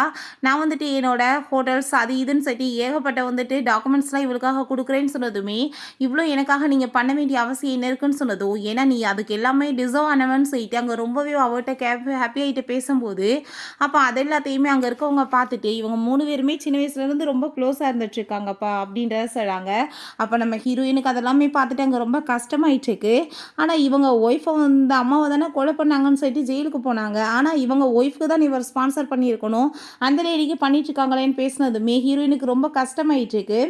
நான் வந்துட்டு என்னோட ஹோட்டல்ஸ் அது இதுன்னு சொல்லிட்டு ஏகப்பட்ட வந்துட்டு டாக்குமெண்ட்ஸ்லாம் இவளுக்காக குடுக்குறேன்னு சொன்னதுமே, இவ்ளோ எனக்காக நீங்க பண்ண வேண்டிய அவசியம் என்ன இருக்குன்னு சொன்னதும், ஏன்னா நீ அதுக்கு எல்லாமே டிசர்வ் ஆனவன்னு சொல்லிட்டு அங்க ரொம்பவே அவட்ட ஹாப்பியாயிட்டு பேசும்போது, அப்ப அது எல்லாத்தையுமே அங்க இருக்கவங்க பார்த்துட்டு, இவங்க 3 பேருமே சின்ன வயசுலேருந்து ரொம்ப க்ளோஸா இருந்துட்டுருக்காங்கப்பா அப்படின்றத சொல்றாங்க. அப்ப நம்ம ஹீரோயினுக்கு அதெல்லாமே பார்த்துட்டு அங்க ரொம்ப கஷ்டமாயிட்டுருக்கு. ஆனா இவங்க ஒய்ஃப வந்து அம்மாவ தானே கொலை பண்ணாங்கன்னு சொல்லிட்டு ஜெயிலுக்கு போனாங்க. ஆனா இவங்க ஒய்ஃப்க்கு தான் இவர் ஸ்பான்சர் பண்ணியிருக்கணும். அந்த லேடிக்கு பண்ணிட்டுருக்காங்களேன்னு பேசினதுமே ஹீரோயினுக்கு ரொம்ப கஷ்டமாயிட்டுருக்கு.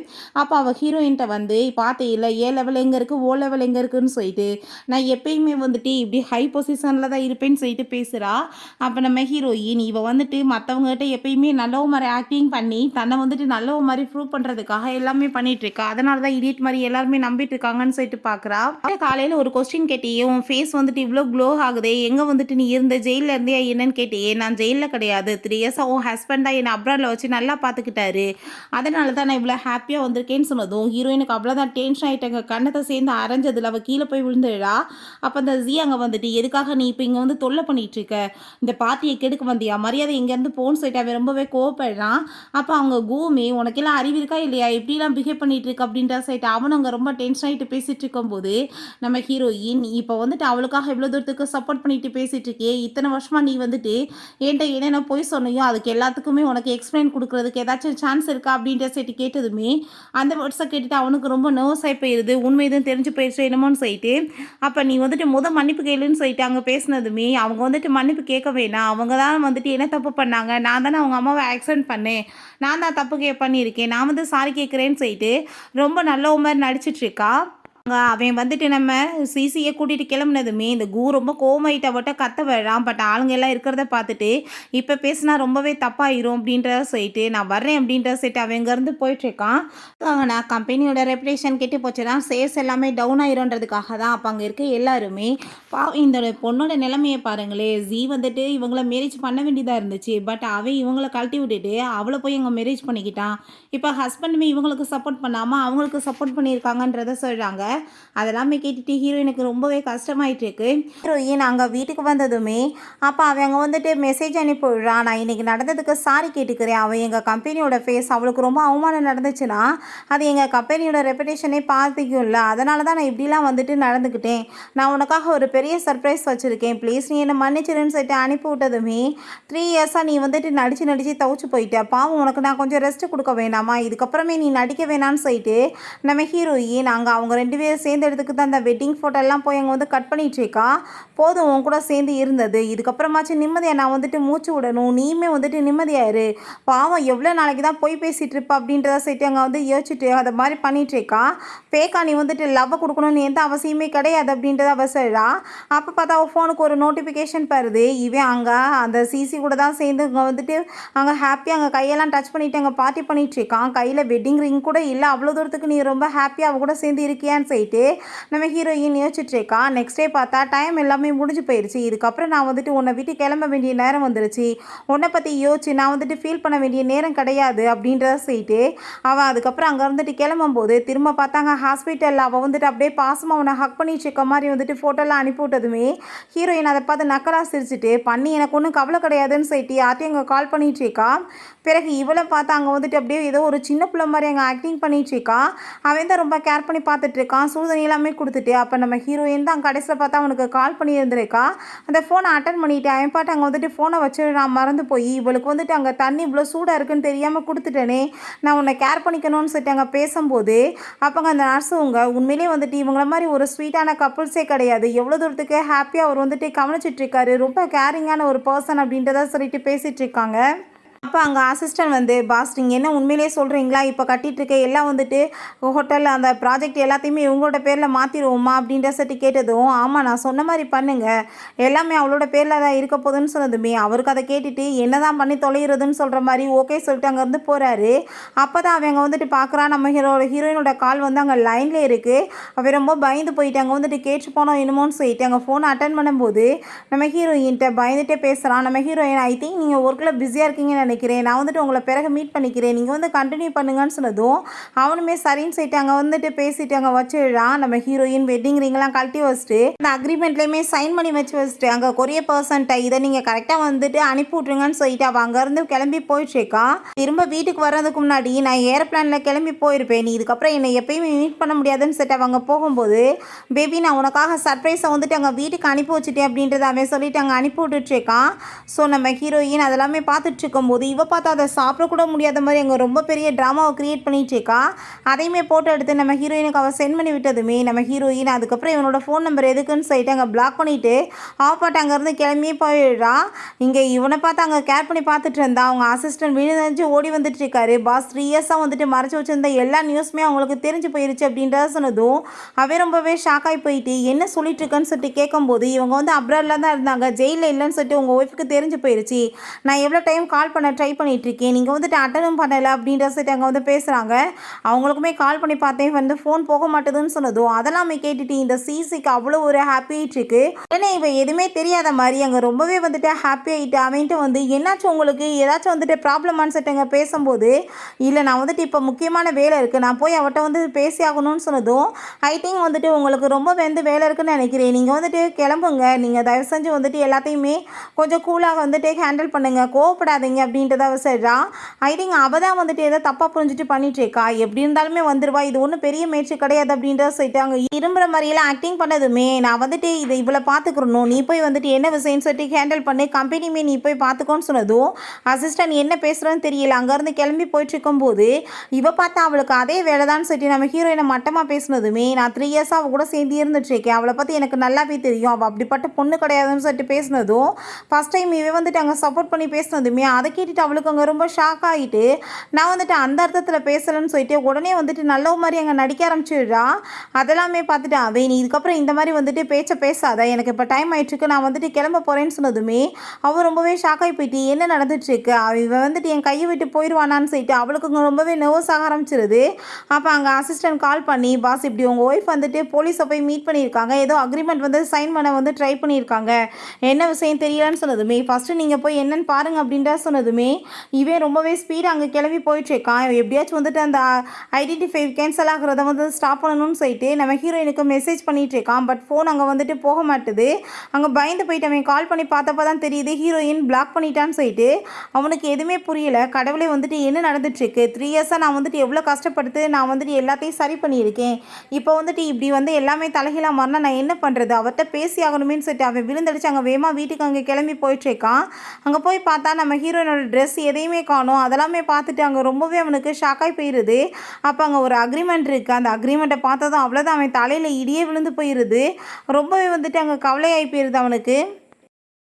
அப்ப அவ ஹீரோயின்ட்ட வந்து "பார்த்தீல்ல ஏ லெவல் எங்க இருக்கு, ஓ லெவல் எங்க இருக்குன்னு" சொல்லிட்டு, நான் எப்பயுமே வந்துட்டு இப்படி ஹை பொசிஷன்ல தான் இருப்பேன்னு சொல்லிட்டு பேசுறா. அப்ப நம்ம ஹீரோயின் இவ வந்துட்டு மத்தவங்ககிட்ட எப்பயுமே நல்லவ மாரி ஆக்டிங் பண்ணி, தன்னை வந்துட்டு நல்லவ மாரி ப்ரூவ் பண்றதுக்காக எல்லாமே பண்ணிட்டு இருக்கா. அதனால தான் இடியட் மாரி எல்லாருமே நம்பிட்டு இருக்காங்கன்னு சொல்லிட்டு பார்க்குறா. காலையில ஒரு கொஸ்டின் கேட்டியே, உன் ஃபேஸ் வந்துட்டு இவ்ளோ க்ளோ ஆகுதே, எங்க வந்துட்டு நீ இருந்த? ஜெயில்ல இருந்தியா என்னன்னு கேட்டியே, நான் ஜெயில்ல கிடையாது. 3 இயர்ஸா உன் ஹஸ்பண்ட் தான் என்ன அப்ராட்ல வச்சு நல்லா பார்த்துக்கிட்டாரு. அதனால தான் நான் இவ்ளோ ஹாப்பியா வந்திருக்கேன்னு சொன்னதும், ஹீரோயினுக்கு அவ்வளோதான் டென்ஷன் ஆயிட்டாங்க. கண்ணத்த சேர்ந்து அரைஞ்சதுல அவ கீழ போய் விழுந்துடுறா. அப்ப அந்த ஜி அங்க வந்துட்டு, எதுக்காக நீ இப்ப இங்க வந்து தொல்ல பண்ணிட்டு இருக்க? இந்த பார்ட்டிய கெடுக்க வந்தியா? மரியாதை இங்கேருந்து போன்னு சொல்லிட்டு அவன் ரொம்பவே கோவப்படுறான். அப்ப அவங்க கூமி, "உனக்கெல்லாம் அறிவு இருக்கா இல்லையா? இப்படிலாம் பிஹேவ் பண்ணிட்டு இருக்க" அப்படின்ற சொல்லிட்டு அவனும் அங்க ரொம்ப டென்ஷன் ஆயிட்டு பேசிட்டு இருக்கும்போது, நம்ம ஹீரோயின், "இப்ப வந்துட்டு அவளுக்காக இவ்வளோ தூரத்துக்கு சப்போர்ட் பண்ணிட்டு பேசிட்டு இருக்கியே, இத்தனை வருஷமா நீ வந்துட்டு என்ட்ட என்னென்ன பொய் சொன்னியோ, அதுக்கு எல்லாத்துக்குமே உனக்கு எக்ஸ்பிளைன் குடுக்குறதுக்கு ஏதாச்சும் சான்ஸ் இருக்கா?" அப்படின்ற சொல்லிட்டு கேட்டதுமே, அந்த வேர்ட்ஸ கேட்டுட்டு அவனுக்கு ரொம்ப நர்வஸ் ஆயி போயிருது. உண்மை எதுவும் தெரிஞ்சு போயிருச்சோ என்னமோன்னு சொல்லிட்டு, அப்ப நீ வந்துட்டு மன்னிப்பு கேளுன்னு சொல்லிட்டு அங்க பேசினதுமே, அவங்க வந்துட்டு மன்னிப்பு கேட்க வேணாம். அவங்க தான் வந்துட்டு என்ன தப்பு பண்ணாங்க? நான் தானே அவங்க அம்மாவ ஆக்சிடென்ட் பண்ணேன். நான் தான் தப்பு பண்ணியிருக்கேன். நான் வந்து சாரி கேட்கிறேன்னு சொல்லிட்டு, ரொம்ப நல்லவ மாரி நடிச்சிட்டு இருக்கா. அவன் வந்துட்டு நம்ம சிசியை கூட்டிகிட்டு கிளம்புனதுமே இந்த ரொம்ப கோவமாயிட்ட அவட்ட கத்த வரான். பட் ஆளுங்க எல்லாம் இருக்கிறத பார்த்துட்டு இப்போ பேசினா ரொம்பவே தப்பாயிரும் அப்படின்றத சொல்லிட்டு நான் வர்றேன் அப்படின்றத சொல்லிட்டு அவன் இங்கேருந்து போயிட்டுருக்கான். நான் கம்பெனியோட ரெப்புடேஷன் கெட்டு போச்சுன்னா சேல்ஸ் எல்லாமே டவுன் ஆயிருன்றதுக்காக தான் அப்போ அங்கே இருக்க எல்லாருமே இந்த பொண்ணோட நிலைமையை பாருங்களே. வந்துட்டு இவங்கள மேரேஜ் பண்ண வேண்டியதாக இருந்துச்சு. பட் அவன் இவங்கள கழட்டி விட்டுட்டு அவளை போய் இங்கே மேரேஜ் பண்ணிக்கிட்டான். இப்போ ஹஸ்பண்டுமே இவங்களுக்கு சப்போர்ட் பண்ணாமல் அவங்களுக்கு சப்போர்ட் பண்ணியிருக்காங்கன்றத சொல்கிறாங்க. அதெல்லாமே கேட்டுட்டு ஹீரோயினுக்கு ரொம்பவே கஷ்டமாயிட்டு இருக்கு. ஹீரோயின் அங்கே வீட்டுக்கு வந்ததுமே அப்போ அவங்க வந்துட்டு மெசேஜ் அனுப்பி விடுறான். நான் இன்னைக்கு நடந்ததுக்கு சாரி கேட்டுக்கிறேன். அவன் எங்கள் கம்பெனியோட ஃபேஸ், அவளுக்கு ரொம்ப அவமானம் நடந்துச்சுன்னா அது எங்கள் கம்பெனியோட ரெப்புடேஷனே பார்த்துக்கும்ல. அதனால தான் நான் இப்படிலாம் வந்துட்டு நடந்துக்கிட்டேன். நான் உனக்காக ஒரு பெரிய சர்ப்ரைஸ் வச்சுருக்கேன். ப்ளீஸ் நீ என்னை மன்னிச்சிருன்னு சொல்லிட்டு அனுப்பி விட்டதுமே 3 இயர்ஸாக நீ வந்துட்டு நடித்து தவிச்சு போயிட்ட. பாவம் உனக்கு நான் கொஞ்சம் ரெஸ்ட் கொடுக்க வேணாமா? இதுக்கப்புறமே நீ நடிக்க வேணான்னு சொல்லிட்டு நம்ம ஹீரோயின் அங்கே அவங்க 2 பேரும் சேர்ந்த இடத்துக்கு தான் அந்த வெட்டிங் ஃபோட்டோலாம் போய் அங்கே வந்து கட் பண்ணிட்டுருக்கா. போதும் உன் கூட சேர்ந்து இருந்தது, இதுக்கப்புறமாச்சும் நிம்மதியாக நான் வந்துட்டு மூச்சு விடணும், நீயுமே வந்துட்டு நிம்மதியாயிரு. பாவம் எவ்வளோ நாளைக்கு தான் போய் பேசிகிட்டு இருப்பா அப்படின்றத சொல்லிட்டு அங்கே வந்து யோசிச்சுட்டு அதை மாதிரி பண்ணிகிட்ருக்கா. பேக்கா நீ வந்துட்டு லவ்வை கொடுக்கணும்னு எந்த அவசியமே கிடையாது அப்படின்றத அவ சொல்கிறா. அப்போ பார்த்தா அவள் ஃபோனுக்கு ஒரு நோட்டிஃபிகேஷன் வருது. இவன் அங்கே அந்த சிசி கூட தான் சேர்ந்து இங்கே வந்துட்டு அங்கே ஹாப்பியாக அங்கே கையெல்லாம் டச் பண்ணிவிட்டு அங்கே பார்ட்டி பண்ணிகிட்ருக்கான். கையில் வெட்டிங் ரிங் கூட இல்லை, அவ்வளோ தூரத்துக்கு நீ ரொம்ப ஹாப்பியாக அவள் கூட சேர்ந்து இருக்கியான்னு சொல்லிட்டு நம்ம ஹீரோயின் யோசிச்சுட்ருக்கா. நெக்ஸ்ட் டே பார்த்தா டைம் எல்லாமே முடிஞ்சு போயிடுச்சு. இதுக்கப்புறம் நான் வந்துட்டு உன்னை விட்டு கிளம்ப வேண்டிய நேரம் வந்துருச்சு. உன்னை பற்றி யோசிச்சு நான் வந்துட்டு ஃபீல் பண்ண வேண்டிய நேரம் கிடையாது அப்படின்றத சொல்லிட்டு அவள் அதுக்கப்புறம் அங்கே இருந்துட்டு கிளம்பும்போது திரும்ப பார்த்தாங்க ஹாஸ்பிட்டலில் அவள் வந்துட்டு அப்படியே பாசமாக அவனை ஹக் பண்ணிட்டு இருக்க மாதிரி வந்துட்டு ஃபோட்டோலாம் அனுப்பி விட்டதுமே ஹீரோயின் அதை பார்த்து நக்கலாக சிரிச்சுட்டு பண்ணி எனக்கு ஒன்றும் கவலை கிடையாதுன்னு சொல்லிட்டு யார்ட்டையும் அங்கே கால் பண்ணிட்டு இருக்கா. பிறகு இவளை பார்த்து அங்கே வந்துட்டு அப்படியே ஏதோ ஒரு சின்ன பிள்ளை மாதிரி அங்கே ஆக்டிங் பண்ணிட்டு இருக்கா. அவன் தான் ரொம்ப கேர் பண்ணி பார்த்துட்டு இருக்கான். சூதனி எல்லாமே கொடுத்துட்டு அப்போ நம்ம ஹீரோயின் தான் கடைசியில் பார்த்தா அவனுக்கு கால் பண்ணி இருந்திருக்கா. அந்த ஃபோனை அட்டன் பண்ணிவிட்டு அவன் பாட்டு அங்கே வந்துட்டு ஃபோனை வச்சு நான் மறந்து போய் இவளுக்கு வந்துட்டு அங்கே தண்ணி இவ்வளோ சூடாக இருக்குன்னு தெரியாமல் கொடுத்துட்டேனே, நான் உன்னை கேர் பண்ணிக்கணும்னு சொல்லிட்டு அங்கே பேசும்போது அப்போங்க அந்த நர்ஸுங்க உண்மையிலே வந்துட்டு இவங்கள மாதிரி ஒரு ஸ்வீட்டான கப்புள்ஸே கிடையாது, எவ்வளோ தூரத்துக்கு ஹாப்பியாக அவர் வந்துட்டு கவனிச்சிட்ருக்காரு, ரொம்ப கேரிங்கான ஒரு பர்சன் அப்படின்றத சொல்லிட்டு பேசிகிட்டு இருக்காங்க. அப்போ அங்கே அசிஸ்டன்ட் வந்து பாஸ் நீங்கள் என்ன உண்மையிலே சொல்கிறீங்களா? இப்போ கட்டிகிட்ருக்க எல்லாம் வந்துட்டு ஹோட்டலில் அந்த ப்ராஜெக்ட் எல்லாத்தையுமே இவங்களோட பேரில் மாற்றிடுவோமா அப்படின்ற சட்டி கேட்டதும் ஆமாம் நான் சொன்ன மாதிரி பண்ணுங்கள், எல்லாமே அவளோட பேரில் தான் இருக்க போகுதுன்னு சொன்னதுமே அவருக்கு அதை கேட்டுட்டு என்ன தான் பண்ணி தொலைகிறதுன்னு சொல்கிற மாதிரி ஓகே சொல்லிட்டு அங்கேருந்து போகிறாரு. அப்போ தான் அவங்க வந்துட்டு பார்க்குறா நம்ம ஹீரோயினோட கால் வந்து அங்கே லைன்லேயே இருக்குது. அவன் ரொம்ப பயந்து போயிட்டு அங்கே வந்துட்டு கேட்டு போனோம் என்னமோன்னு சொல்லிட்டு அங்கே ஃபோனை அட்டன் பண்ணும்போது நம்ம ஹீரோயின்கிட்ட பயந்துகிட்டே பேசுகிறான். நம்ம ஹீரோயின் ஐ திங்க் நீங்கள் ஒர்க்கில் பிஸியாக இருக்கீங்கன்னு நினைக்கிறேன், நான் வந்துட்டு உங்களை பிறகு மீட் பண்ணிக்கிறேன், நீங்கள் வந்து கண்டினியூ பண்ணுங்கன்னு சொன்னதும் அவனுமே சரின்னு சொல்லிட்டு அங்கே வந்துட்டு பேசிட்டு அங்கே வச்சுடுறான். நம்ம ஹீரோயின் வெட்டிங் ரிங்லாம் கழட்டி வச்சுட்டு அந்த அக்ரிமெண்ட்லேயுமே சைன் பண்ணி வச்சுட்டு அங்கே கொரிய பர்சன்ட்டை இதை நீங்கள் கரெக்டாக வந்துட்டு அனுப்பி விட்ருங்கன்னு சொல்லிட்டு அவள் அங்கேருந்து கிளம்பி போயிட்டுருக்கா. திரும்ப வீட்டுக்கு வர்றதுக்கு முன்னாடி நான் ஏரோப்ளானில் கிளம்பி போயிருப்பேன், நீ இதுக்கப்புறம் என்னை எப்பயுமே மீட் பண்ண முடியாதுன்னு சொல்லிட்டு அவங்க போகும்போது பேபி நான் உனக்காக சர்ப்ரைஸை வந்துட்டு அங்கே வீட்டுக்கு அனுப்பி வச்சுட்டேன் அப்படின்றத அவன் சொல்லிட்டு அங்கே அனுப்பி விட்டுட்ருக்கான். ஸோ நம்ம ஹீரோயின் அதெல்லாமே பார்த்துட்டு இருக்கும்போது இவ பார்த்தா அதை சாப்பிடக்கூட முடியாத மாதிரி அங்கே ரொம்ப பெரிய ட்ராமாவை க்ரியேட் பண்ணிட்டு இருக்கா. அதையுமே போட்டோ எடுத்து நம்ம ஹீரோயினுக்கு அவள் சென்ட் பண்ணி விட்டதுமே நம்ம ஹீரோயின் அதுக்கப்புறம் இவனோட ஃபோன் நம்பர் எதுக்குன்னு சொல்லிட்டு அங்கே பிளாக் பண்ணிவிட்டு பாட்டு அங்கேருந்து கிளம்பியே போயிடுறா. இங்கே இவனை பார்த்து அங்கே கேர் பண்ணி பார்த்துட்டு இருந்தா அவங்க அசிஸ்டன்ட் விழுந்து ஓடி வந்துட்டு இருக்காரு. பாஸ் 3 இயர்ஸாக வந்துட்டு மறைச்சி வச்சிருந்த எல்லா நியூஸுமே அவங்களுக்கு தெரிஞ்சு போயிருச்சு அப்படின்றத சொன்னதும் அவன் ரொம்பவே ஷாக் ஆகி போயிட்டு என்ன சொல்லிட்டு இருக்கேன்னு சொல்லிட்டு கேட்கும்போது இவங்க வந்து அப்ராடில் தான் இருந்தாங்க, ஜெயிலில் இல்லைன்னு சொல்லிட்டு உங்கள் ஒய்ஃபுக்கு தெரிஞ்சு போயிருச்சு, நான் எவ்வளோ டைம் கால் பண்ண ட்ரை பண்ணிகிட்ருக்கேன், நீங்கள் வந்துட்டு அட்டனும் பண்ணலை அப்படின்ற சொல்லிட்டு அங்கே வந்து பேசுகிறாங்க. அவங்களுக்குமே கால் பண்ணி பார்த்தேன் வந்து ஃபோன் போக மாட்டேதுன்னு சொன்னதும் அதெல்லாமே கேட்டுட்டு இந்த சிசிக்கு அவ்வளோ ஒரு ஹாப்பி ஆகிட்டுருக்கு. ஏன்னா இவன் எதுவுமே தெரியாத மாதிரி அங்கே ரொம்பவே வந்துட்டு ஹாப்பி ஆகிட்டு அவன்ட்டு வந்து என்னாச்சும் உங்களுக்கு ஏதாச்சும் வந்துட்டு ப்ராப்ளமானு சொல்லிட்டு அங்கே பேசும்போது இல்லை நான் வந்துட்டு இப்போ முக்கியமான வேலை இருக்குது, நான் போய் அவட்ட வந்து பேசி ஆகணும்னு சொன்னதும் ஐ திங்க் வந்துட்டு உங்களுக்கு ரொம்ப வேலை இருக்குன்னு நினைக்கிறேன், நீங்கள் வந்துட்டு கிளம்புங்க, நீங்கள் தயவு செஞ்சு வந்துட்டு எல்லாத்தையுமே கொஞ்சம் கூலாக வந்துட்டு ஹேண்டில் பண்ணுங்கள், கோவப்படாதீங்க அப்படின்றத அவ சொல்கிறா. ஐ திங்க் அவள் தான் வந்துட்டு ஏதோ தப்பாக புரிஞ்சுட்டு பண்ணிட்டுருக்கா, எப்படி இருந்தாலுமே வந்துடுவா, இது ஒன்றும் பெரிய முயற்சி கிடையாது அப்படின்றத சொல்லிட்டு அங்கே இரும்புற மாதிரியெல்லாம் ஆக்டிங் பண்ணதுமே நான் வந்துட்டு இதை இவ்வளோ பார்த்துக்கிறணும், நீ போய் வந்துட்டு என்ன விஷயம்னு சொல்லிட்டு ஹேண்டில் பண்ணி கம்பெனியுமே நீ போய் பார்த்துக்கோன்னு சொன்னதும் அசிஸ்டன்ட் என்ன பேசுகிறோன்னு தெரியல அங்கேருந்து கிளம்பி போயிட்டு இருக்கும்போது இவ பார்த்தா அவளுக்கு அதே வேலை தான் சொல்லிட்டு நம்ம ஹீரோயினை மட்டமாக பேசினதுமே நான் 3 இயர்ஸாக அவள் கூட சேர்ந்து இருந்துட்டுருக்கேன், அவளை பற்றி எனக்கு நல்லாவே தெரியும், அவள் அப்படிப்பட்ட பொண்ணு கிடையாதுன்னு சொல்லிட்டு பேசினதும் ஃபஸ்ட் டைம் இவன் வந்துட்டு அங்கே சப்போர்ட் பண்ணி பேசினதுமே அதை கேட்டுட்டு அவளுக்கு அங்கே ரொம்ப ஷாக் ஆகிட்டு நான் வந்துட்டு அந்த அர்த்தத்தில் பேசலைன்னு சொல்லிட்டு உடனே வந்துட்டு நல்ல மாதிரி அங்கே நடிக்க ஆரம்பிச்சிடுறா. அதெல்லாமே பார்த்துட்டு அவன் நீ இதுக்கப்புறம் இந்த மாதிரி வந்துட்டு பேச்சை பேசாத, எனக்கு இப்போ டைம் ஆயிட்டுருக்கு, நான் வந்துட்டு கிளம்ப போகிறேன்னு சொன்னதுமே அவள் ரொம்பவே ஷாக் ஆகி போயிட்டு என்ன நடந்துட்டுருக்கு, இவன் வந்துட்டு என் கையை விட்டு போயிடுவானான்னு சொல்லிட்டு அவளுக்கு அங்கே ரொம்பவே நர்வஸ் ஆக ஆரம்பிச்சிருது. அப்போ அங்கே அசிஸ்டன்ட் கால் பண்ணி பாஸ் இப்படி உங்கள் ஒய்ஃப் வந்துட்டு போலீஸை போய் மீட் பண்ணியிருக்காங்க, ஏதோ அக்ரிமெண்ட் வந்து சைன் பண்ண வந்து ட்ரை பண்ணியிருக்காங்க, என்ன விஷயம் தெரியலன்னு சொன்னதுமே ஃபஸ்ட்டு நீங்கள் போய் என்னன்னு பாருங்க அப்படின்ற சொன்னதுமே இவன் ரொம்பவே ஸ்பீடாக அங்கே கிளம்பி போயிட்டுருக்கான். எப்படியாச்சும் வந்துட்டு அந்த ஐடென்டிஃபை கேன்சல் ஆகிறத வந்து ஸ்டாப் பண்ணணும்னு சொல்லிட்டு நம்ம ஹீரோயினுக்கு மெசேஜ் பண்ணிட்டு இருக்கான். பட் ஃபோன் அங்கே வந்துட்டு போக மாட்டுது. அங்கே பயந்து போயிட்டு அவன் கால் பண்ணி பார்த்தப்ப தான் தெரியுது ஹீரோயின் பிளாக் பண்ணிட்டான்னு சொல்லிட்டு. அவனுக்கு எதுவுமே புரியல. கடவுளே வந்துட்டு என்ன நடந்துட்டுருக்கு, 3 இயர்ஸாக நான் வந்துட்டு எவ்வளோ கஷ்டப்படுத்து நான் வந்துட்டு எல்லாத்தையும் சரி பண்ணியிருக்கேன், இப்போ வந்துட்டு இப்படி வந்து எல்லாமே தலைகீழாக மாறினா நான் என்ன பண்ணுறது, அவர்கிட்ட பேசி ஆகணுமேனு சொல்லிட்டு அவன் விழுந்தடிச்சு அங்கே வேகமாக வீட்டுக்கு அங்கே கிளம்பி போயிட்டுருக்கான். அங்கே போய் பார்த்தா நம்ம ஹீரோயினோட ட்ரெஸ் எதையுமே காணும். அதெல்லாமே பார்த்துட்டு அங்கே ரொம்பவே அவனுக்கு ஷாக்காகி போயிடுது. அப்போ அங்கே ஒரு அக்ரிமெண்ட் இருக்குது. அந்த அக்ரிமெண்ட்டை பார்த்ததும் அவ்வளோதான், அவன் தலையில் இடியே விழுந்து போயிடுது. ரொம்பவே வந்துட்டு அங்கே கவலையாகி போயிடுது அவனுக்கு.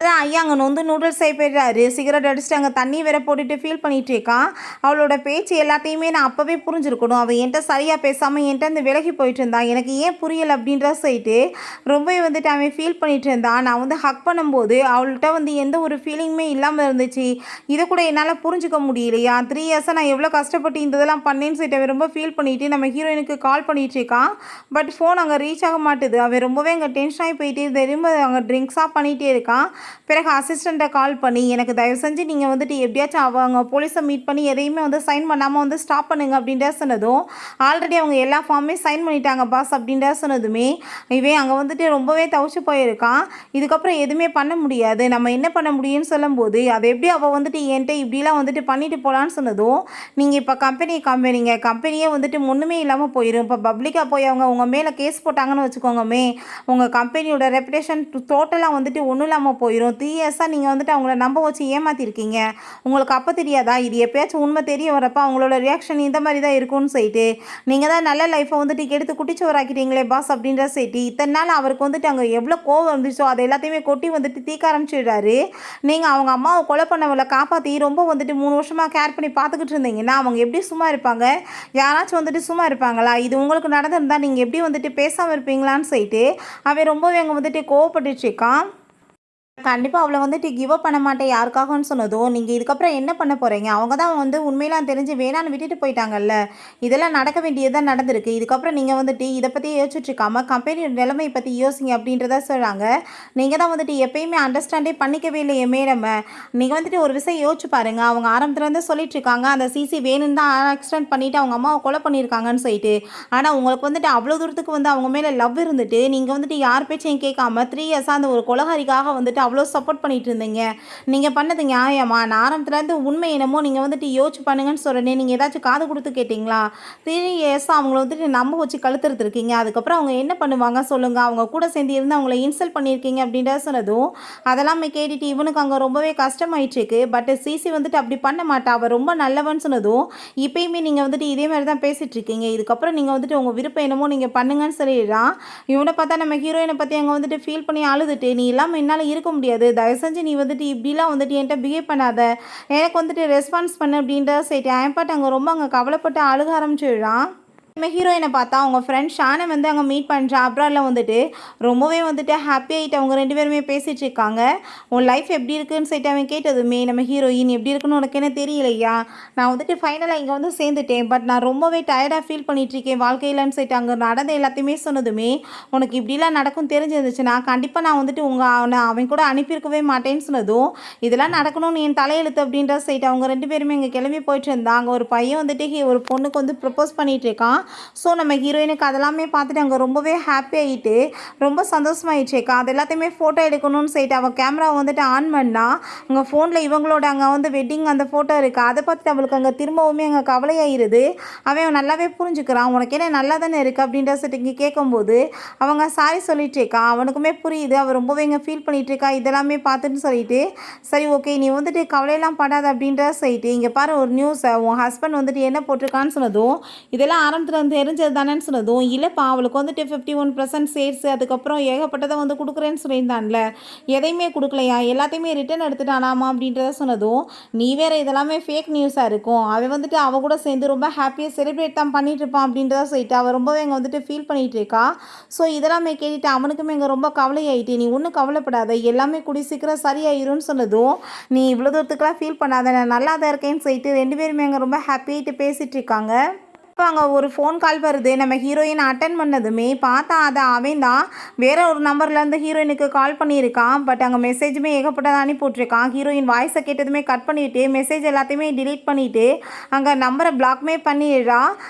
அதான் ஐயா அங்கே வந்து நூடுல்ஸ் செய்ய போயிடுறாரு. சிகரெட் அடிச்சுட்டு அங்கே தண்ணி வேற போட்டுட்டு ஃபீல் பண்ணிகிட்டு இருக்கான். அவளோட பேச்சு எல்லாத்தையுமே நான் அப்போவே புரிஞ்சிருக்கணும். அவள் என்கிட்ட சரியாக பேசாமல் என்கிட்ட இந்த விலகி போயிட்டு இருந்தான், எனக்கு ஏன் புரியலை அப்படின்ற சொல்லிட்டு ரொம்பவே வந்துட்டு அவன் ஃபீல் பண்ணிகிட்டு இருந்தான். நான் வந்து ஹக் பண்ணும்போது அவள்கிட்ட வந்து எந்த ஒரு ஃபீலிங்குமே இல்லாமல் இருந்துச்சு. இதை கூட என்னால் புரிஞ்சுக்க முடியலையா, 3 இயர்ஸாக நான் எவ்வளோ கஷ்டப்பட்டு இந்த இதெல்லாம் பண்ணேன்னு சொல்லிட்டு அவன் ரொம்ப ஃபீல் பண்ணிவிட்டு நம்ம ஹீரோயினுக்கு கால் பண்ணிகிட்டு இருக்கான். பட் ஃபோன் அங்கே ரீச் ஆக மாட்டுது. அவன் ரொம்பவே அங்கே டென்ஷன் ஆகி போயிட்டு திரும்ப அங்கே ட்ரிங்க்ஸாக பண்ணிகிட்டே இருக்கான். பிறகு அசிஸ்டண்ட்டை கால் பண்ணி எனக்கு தயவு செஞ்சு நீங்கள் வந்துட்டு எப்படியாச்சும் அவங்க போலீஸை மீட் பண்ணி எதையுமே வந்து சைன் பண்ணாமல் வந்து ஸ்டாப் பண்ணுங்க அப்படின்ற சொன்னதும் ஆல்ரெடி அவங்க எல்லா ஃபார்மே சைன் பண்ணிட்டாங்க பாஸ் அப்படின்ற சொன்னதுமே இவன் அங்கே வந்துட்டு ரொம்பவே தவிச்சு போயிருக்கான். இதுக்கப்புறம் எதுவுமே பண்ண முடியாது, நம்ம என்ன பண்ண முடியும்னு சொல்லும்போது அதை எப்படி அவள் வந்துட்டு என்கிட்ட இப்படிலாம் வந்துட்டு பண்ணிட்டு போகலான்னு சொன்னதும் நீங்கள் இப்போ கம்பெனியே வந்துட்டு ஒன்றுமே இல்லாமல் போயிடும். இப்போ பப்ளிக்காக போய் அவங்க உங்கள் மேலே கேஸ் போட்டாங்கன்னு வச்சுக்கோங்கமே, உங்கள் கம்பெனியோட ரெப்புடேஷன் டோட்டலாக வந்துட்டு ஒன்றும் இல்லாமல் போயிடும். 3 இயர்ஸாக நீங்கள் வந்துட்டு அவங்கள நம்ப வச்சு ஏமாற்றிருக்கீங்க. உங்களுக்கு அப்போ தெரியாதா, இது எப்பயாச்சும் உண்மை தெரிய வரப்போ அவங்களோட ரியாக்ஷன் இந்த மாதிரி தான் இருக்கும்னு சொல்லிட்டு நீங்கள் தான் நல்ல லைஃப்பை வந்துட்டு எடுத்து குட்டிச்சோராக்கிட்டீங்களே பாஸ் அப்படின்ற சொல்லிட்டு இத்தனை நாள் அவருக்கு வந்துட்டு அங்கே எவ்வளோ கோவம் இருந்துச்சோ அதை எல்லாத்தையுமே கொட்டி வந்துட்டு தீக்க ஆரம்பிச்சிடுறாரு. நீங்கள் அவங்க அம்மாவை கொலை பண்ணவளை காப்பாற்றி ரொம்ப வந்துட்டு 3 வருஷமாக கேர் பண்ணி பார்த்துக்கிட்டு இருந்தீங்கன்னா அவங்க எப்படி சும்மா இருப்பாங்க, யாராச்சும் வந்துட்டு சும்மா இருப்பாங்களா, இது உங்களுக்கு நடந்திருந்தால் நீங்கள் எப்படி வந்துட்டு பேசாமல் இருப்பீங்களான்னு சொல்லிட்டு அவன் ரொம்பவே அங்கே வந்துட்டு கோவப்பட்டுருக்கான். கண்டிப்பாக அவளை வந்துட்டு கிவ் அப் பண்ண மாட்டேன் யாருக்காகன்னு சொன்னதும் நீங்கள் இதுக்கப்புறம் என்ன பண்ண போகிறீங்க, அவங்க தான் வந்து உண்மையெல்லாம் தெரிஞ்சு வேணான்னு விட்டுட்டு போயிட்டாங்கல்ல, இதெல்லாம் நடக்க வேண்டியதுதான் நடந்திருக்கு, இதுக்கப்புறம் நீங்கள் வந்துட்டு இதை பற்றி யோசிச்சுட்ருக்காம கம்பெனியோட நிலைமையை பற்றி யோசிங்க அப்படின்றத சொல்கிறாங்க. நீங்கள் தான் வந்துட்டு எப்பயுமே அண்டர்ஸ்டாண்டே பண்ணிக்கவே இல்லையே மேடம், நீங்கள் வந்துட்டு ஒரு விஷயம் யோசிச்சு பாருங்கள், அவங்க ஆரம்பத்துலேருந்து சொல்லிட்டு இருக்காங்க அந்த சிசி வேணும்னு தான் ஆக்சிடென்ட் பண்ணிவிட்டு அவங்க அம்மாவை கொலை பண்ணியிருக்காங்கன்னு சொல்லிட்டு. ஆனால் உங்களுக்கு வந்துட்டு அவ்வளோ தூரத்துக்கு வந்து அவங்க மேலே லவ் இருந்துட்டு நீங்கள் வந்துட்டு யார் பேச்சையும் கேட்காம 3 இயர்ஸாக அந்த ஒரு கொலகாரிக்காக வந்துட்டு அவ்வளோ சப்போர்ட் பண்ணிட்டு இருந்தீங்க. நீங்கள் பண்ணது நியாயமா, நான் ஆரம்பத்துலேருந்து உண்மை என்னமோ நீங்கள் வந்துட்டு யோசிச்சு பண்ணுங்கன்னு சொல்கிறேனே, நீங்கள் ஏதாச்சும் காது கொடுத்து கேட்டிங்களா, 3 இயர்ஸாக அவங்கள வந்துட்டு நம்ப வச்சு கழுத்துருத்துருக்கீங்க, அதுக்கப்புறம் அவங்க என்ன பண்ணுவாங்க சொல்லுங்கள், அவங்க கூட சேர்ந்து இருந்து அவங்கள இன்சல்ட் பண்ணியிருக்கீங்க அப்படின்ற சொன்னதும் அதெல்லாமே கேட்டுட்டு இவனுக்கு அங்கே ரொம்பவே கஷ்டமாயிட்டுருக்கு. பட் சிசி வந்துட்டு அப்படி பண்ண மாட்டா, அவள் ரொம்ப நல்லவன்னு சொன்னதும் இப்பயுமே நீங்கள் வந்துட்டு இதே மாதிரி தான் பேசிகிட்டு இருக்கீங்க, இதுக்கப்புறம் நீங்கள் வந்துட்டு உங்கள் விருப்பம் என்னமோ நீங்கள் பண்ணுங்கன்னு சொல்லிடுறான். இவனை பார்த்தா நம்ம ஹீரோயினை பற்றி அங்கே வந்துட்டு ஃபீல் பண்ணி அழுதுட்டு நீ இல்லாமல் என்னால் இருக்க முடியாது, தயவு செஞ்சு நீ வந்துட்டு இப்படிலாம் வந்துட்டு என்கிட்ட பிஹேவ் பண்ணாத, எனக்கு வந்துட்டு ரெஸ்பான்ஸ் பண்ணு அப்படின்ற சைட்டு ஐம்பாட் அங்கே ரொம்ப அங்கே கவலைப்பட்டு அழுக ஆரம்பிச்சிடுறான். நம்ம ஹீரோயினை பார்த்தா அவங்க ஃப்ரெண்ட் ஷானை வந்து அங்கே மீட் பண்ணுறா. அப்ராடில் வந்துட்டு ரொம்பவே வந்துட்டு ஹாப்பி ஆகிட்டு அவங்க 2 பேருமே பேசிகிட்டு இருக்காங்க. உன் லைஃப் எப்படி இருக்குன்னு சொல்லிட்டு அவன் கேட்டதுமே நம்ம ஹீரோயின் எப்படி இருக்குன்னு உனக்கு என்ன தெரியலையா, நான் வந்துட்டு ஃபைனலாக இங்கே வந்து சேர்ந்துட்டேன், பட் நான் ரொம்பவே டயர்டாக ஃபீல் பண்ணிகிட்ருக்கேன் வாழ்க்கையிலன்னு சொல்லிட்டு அங்கே நடந்த எல்லாத்தையுமே சொன்னதுமே உனக்கு இப்படிலாம் நடக்கும் தெரிஞ்சிருந்துச்சுன்னா கண்டிப்பாக நான் வந்துட்டு அவன் கூட அனுப்பியிருக்கவே மாட்டேன்னு சொன்னதும் இதெல்லாம் நடக்கணும்னு என் தலையெழுத்து அப்படின்ற சைட்டு அவங்க 2 பேருமே இங்கே கிளம்பி போயிட்டு இருந்தாங்க. ஒரு பையன் வந்துட்டு ஒரு பொண்ணுக்கு வந்து ப்ரப்போஸ் பண்ணிகிட்டு இருக்கான். ஸோ நம்ம ஹீரோயினுக்கு அதெல்லாமே பார்த்துட்டு அங்கே ரொம்பவே ஹாப்பி ஆகிட்டு ரொம்ப சந்தோஷமாயிடுச்சேக்கா. அது எல்லாத்தையுமே ஃபோட்டோ எடுக்கணும்னு சொல்லிட்டு அவள் கேமராவை வந்துட்டு ஆன் பண்ணால் அங்கே ஃபோனில் இவங்களோட அங்கே வந்து வெட்டிங் அந்த ஃபோட்டோ இருக்குது. அதை பார்த்துட்டு அவளுக்கு அங்கே திரும்பவுமே அங்கே கவலையாயிருது. அவன் நல்லாவே புரிஞ்சுக்கிறான், உனக்கு என்ன நல்லா தானே இருக்குது அப்படின்ற சொல்லிட்டு இங்கே கேட்கும்போது அவங்க சாரி சொல்லிட்டுருக்கா. அவனுக்குமே புரியுது, அவள் ரொம்பவே இங்கே ஃபீல் பண்ணிகிட்ருக்கா இதெல்லாமே பார்த்துட்டு சொல்லிட்டு சரி ஓகே நீ வந்துட்டு கவலையெல்லாம் படாத அப்படின்ற சொல்லிட்டு இங்கே பாரு ஒரு நியூஸை உன் ஹஸ்பண்ட் வந்துட்டு என்ன போட்டிருக்கான்னு சொன்னதும் இதெல்லாம் ஆரம்பத்தில் விவரம் தெரிஞ்சது தானேன்னு சொன்னதும், இல்லைப்பா அவளுக்கு வந்துட்டு 51% ஷேர்ஸு அதுக்கப்புறம் ஏகப்பட்டதை வந்து கொடுக்குறேன்னு சொல்லியிருந்தான்ல, எதையுமே கொடுக்கலையா, எல்லாத்தையுமே ரிட்டர்ன் எடுத்துட்டானாமா அப்படின்றத சொன்னதும், நீ வேற இதெல்லாமே ஃபேக் நியூஸாக இருக்கும், அவன் வந்துட்டு அவ கூட சேர்ந்து ரொம்ப ஹாப்பியாக செலிப்ரேட் தான் பண்ணிட்டு இருப்பான் அப்படின்றத சொல்லிட்டு அவள் ரொம்பவே இங்கே வந்துட்டு ஃபீல் பண்ணிகிட்டு இருக்கா. ஸோ இதெல்லாமே கேட்டுட்டு அவனுக்குமே இங்கே ரொம்ப கவலையாயிட்டு, நீ ஒன்றும் கவலைப்படாத எல்லாமே கூடி சீக்கிரம் சரியாயிரும்னு சொன்னதும், நீ இவ்வளோ தூரத்துக்குலாம் ஃபீல் பண்ணாத நான் நல்லா தான் இருக்கேன்னு சொல்லிட்டு 2 பேருமே அங்கே ரொம்ப ஹாப்பியாகிட்டு பேசிகிட்டு இருக்காங்க. இப்போ அங்கே ஒரு ஃபோன் கால் வருது. நம்ம ஹீரோயின் அட்டன் பண்ணதுமே பார்த்தா அது அவன் தான் வேற ஒரு நம்பர்லேருந்து ஹீரோயினுக்கு கால் பண்ணியிருக்கான். பட் அங்கே மெசேஜுமே ஏகப்பட்டதை அனுப்பி விட்ருக்கான். ஹீரோயின் வாய்ஸை கேட்டதுமே கட் பண்ணிவிட்டு மெசேஜ் எல்லாத்தையுமே டிலீட் பண்ணிவிட்டு அங்கே நம்பரை பிளாக்மே பண்ணிடுறா.